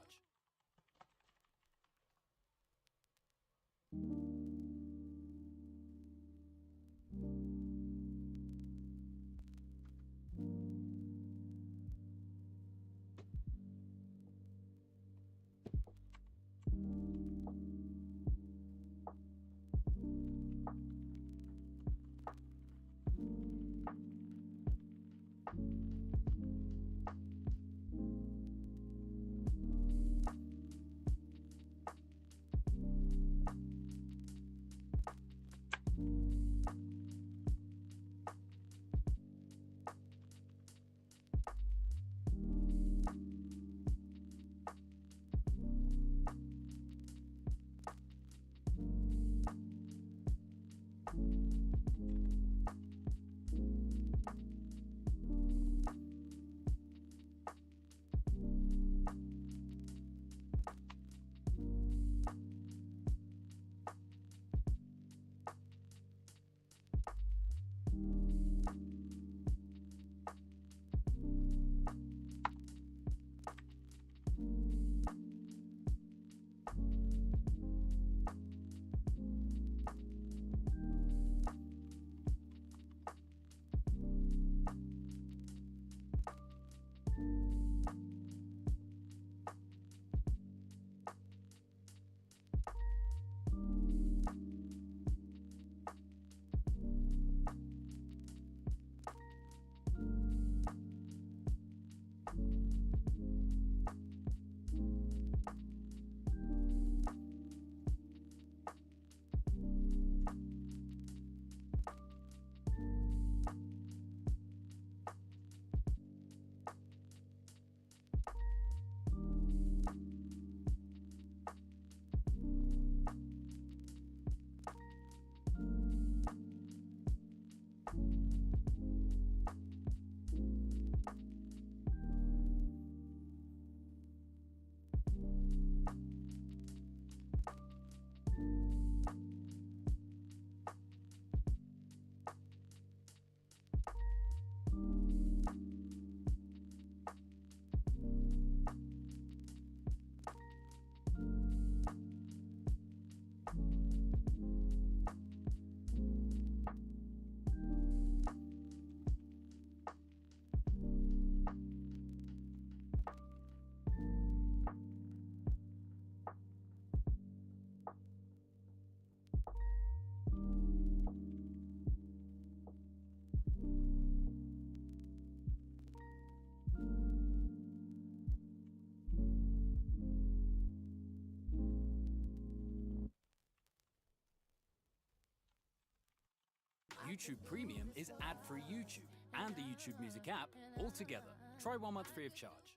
YouTube Premium is ad-free YouTube and the YouTube Music app all together. Try 1 month free of charge.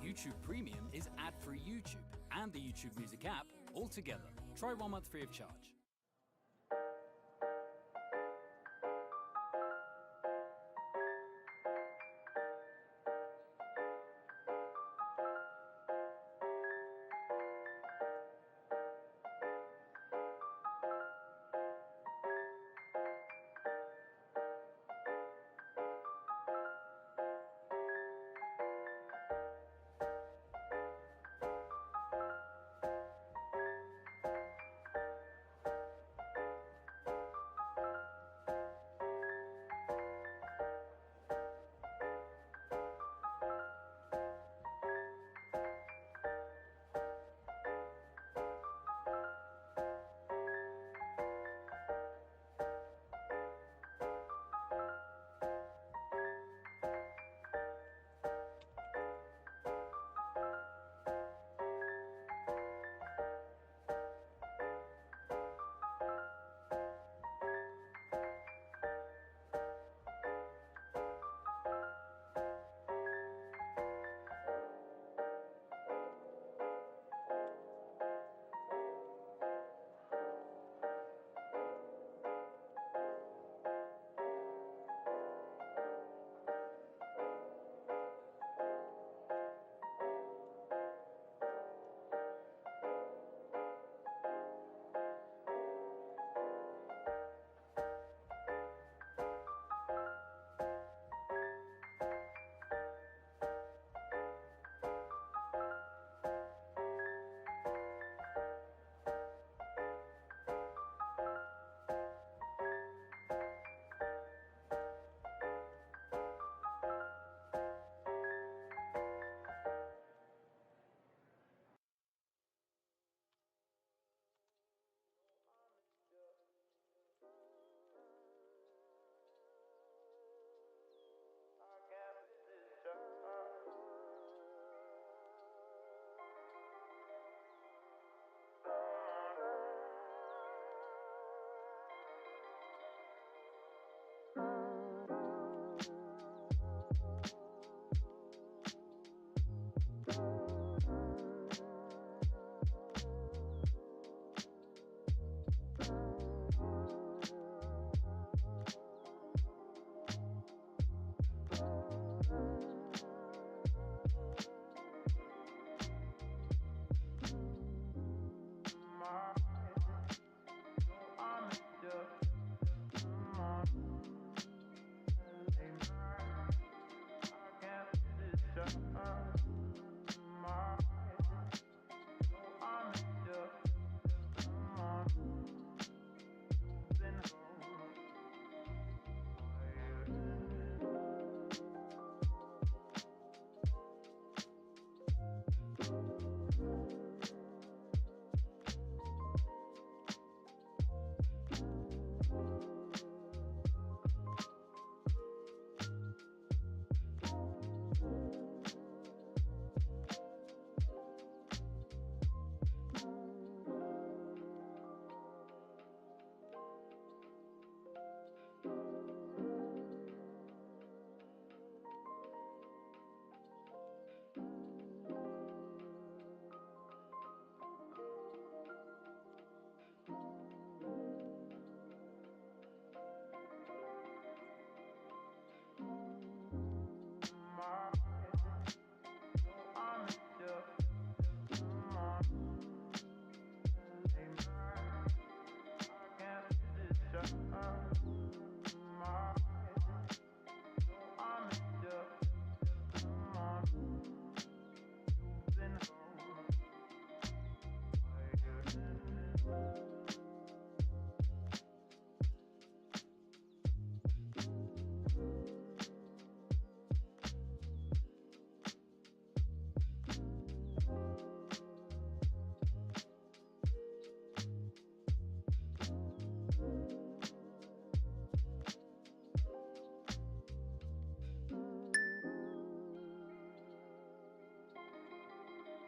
YouTube Premium is ad-free YouTube and the YouTube Music app all together. Try 1 month free of charge.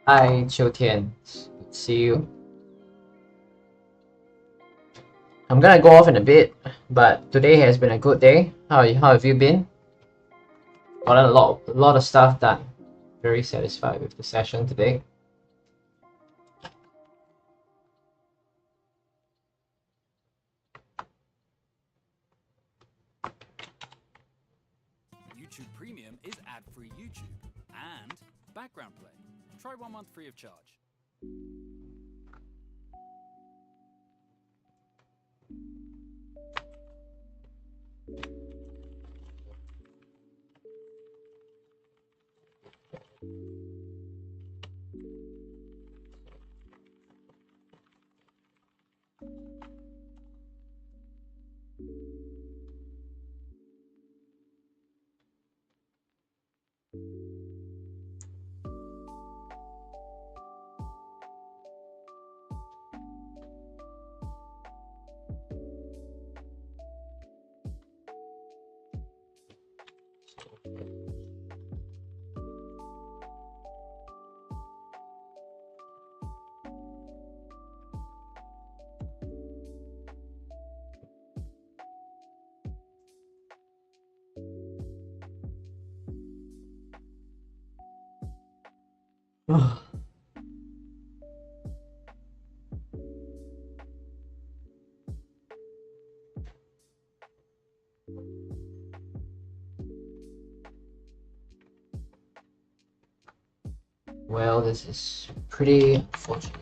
Hi, Chiu Tian. See you. I'm gonna go off in a bit, but today has been a good day. How have you been? Got a lot of stuff done. Very satisfied with the session today. YouTube Premium is ad-free YouTube and background play. Try 1 month free of charge. Well, this is pretty unfortunate.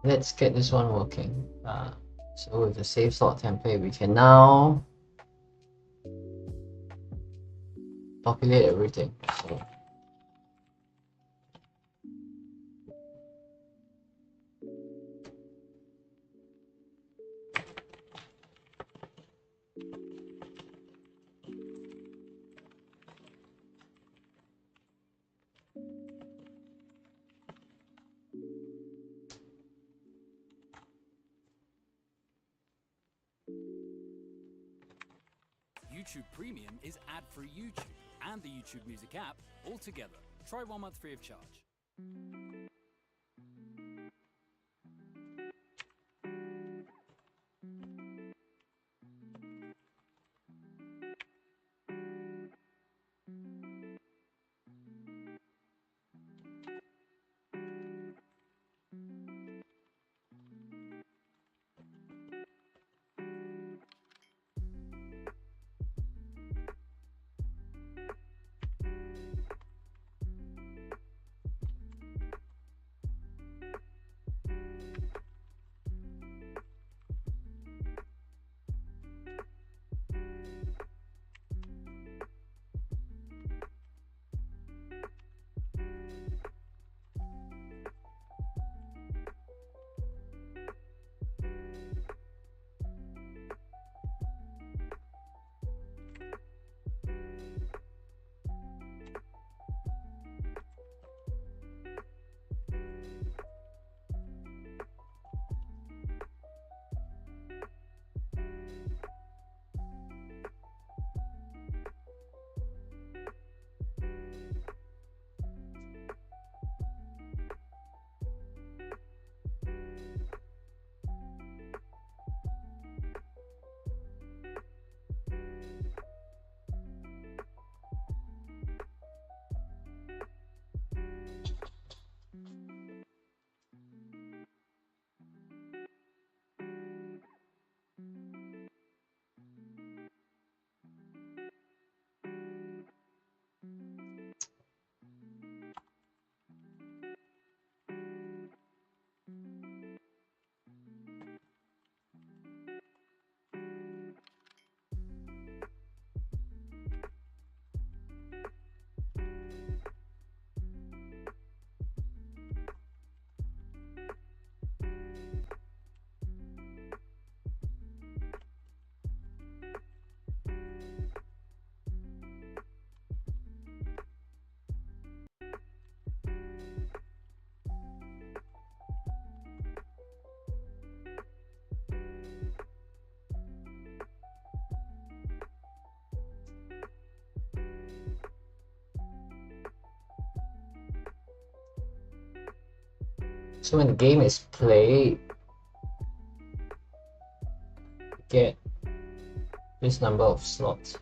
Let's get this one working. So with the save slot template, we can now populate everything. So YouTube Premium is ad-free YouTube and the YouTube Music app all together. Try 1 month free of charge. So when the game is played, you get this number of slots.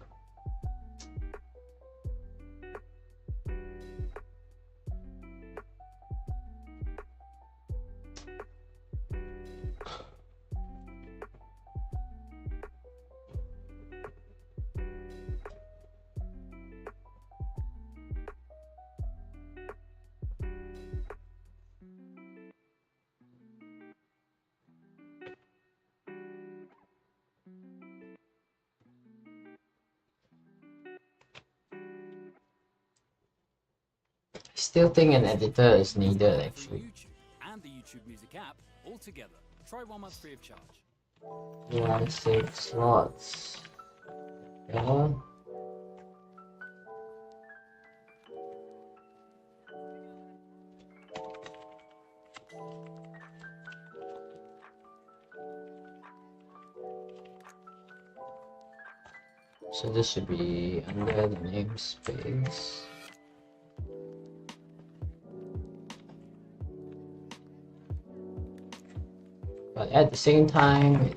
I still think an editor is needed actually. YouTube and the YouTube Music app all together. Try 1 month free of charge. Yeah, save slots. Yeah. So this should be under the namespace. But at the same time,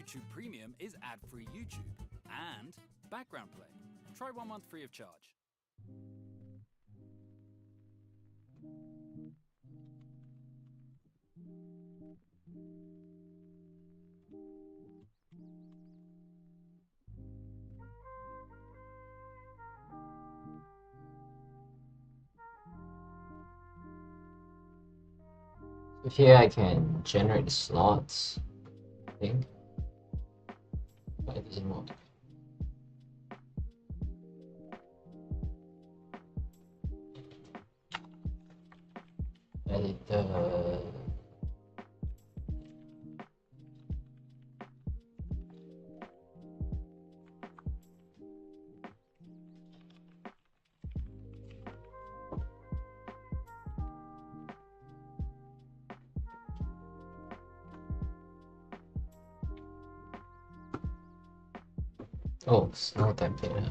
YouTube Premium is ad-free YouTube and background play. Try 1 month free of charge. So here I can generate the slots, I think. But it doesn't work. Editor. Oh, snow template.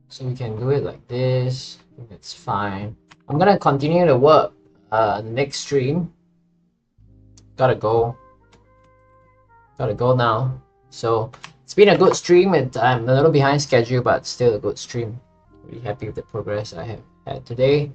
So we can do it like this. I think it's fine. I'm gonna continue to work next stream. Gotta go now. So it's been a good stream, and I'm a little behind schedule, but still a good stream. Really happy with the progress I have had today.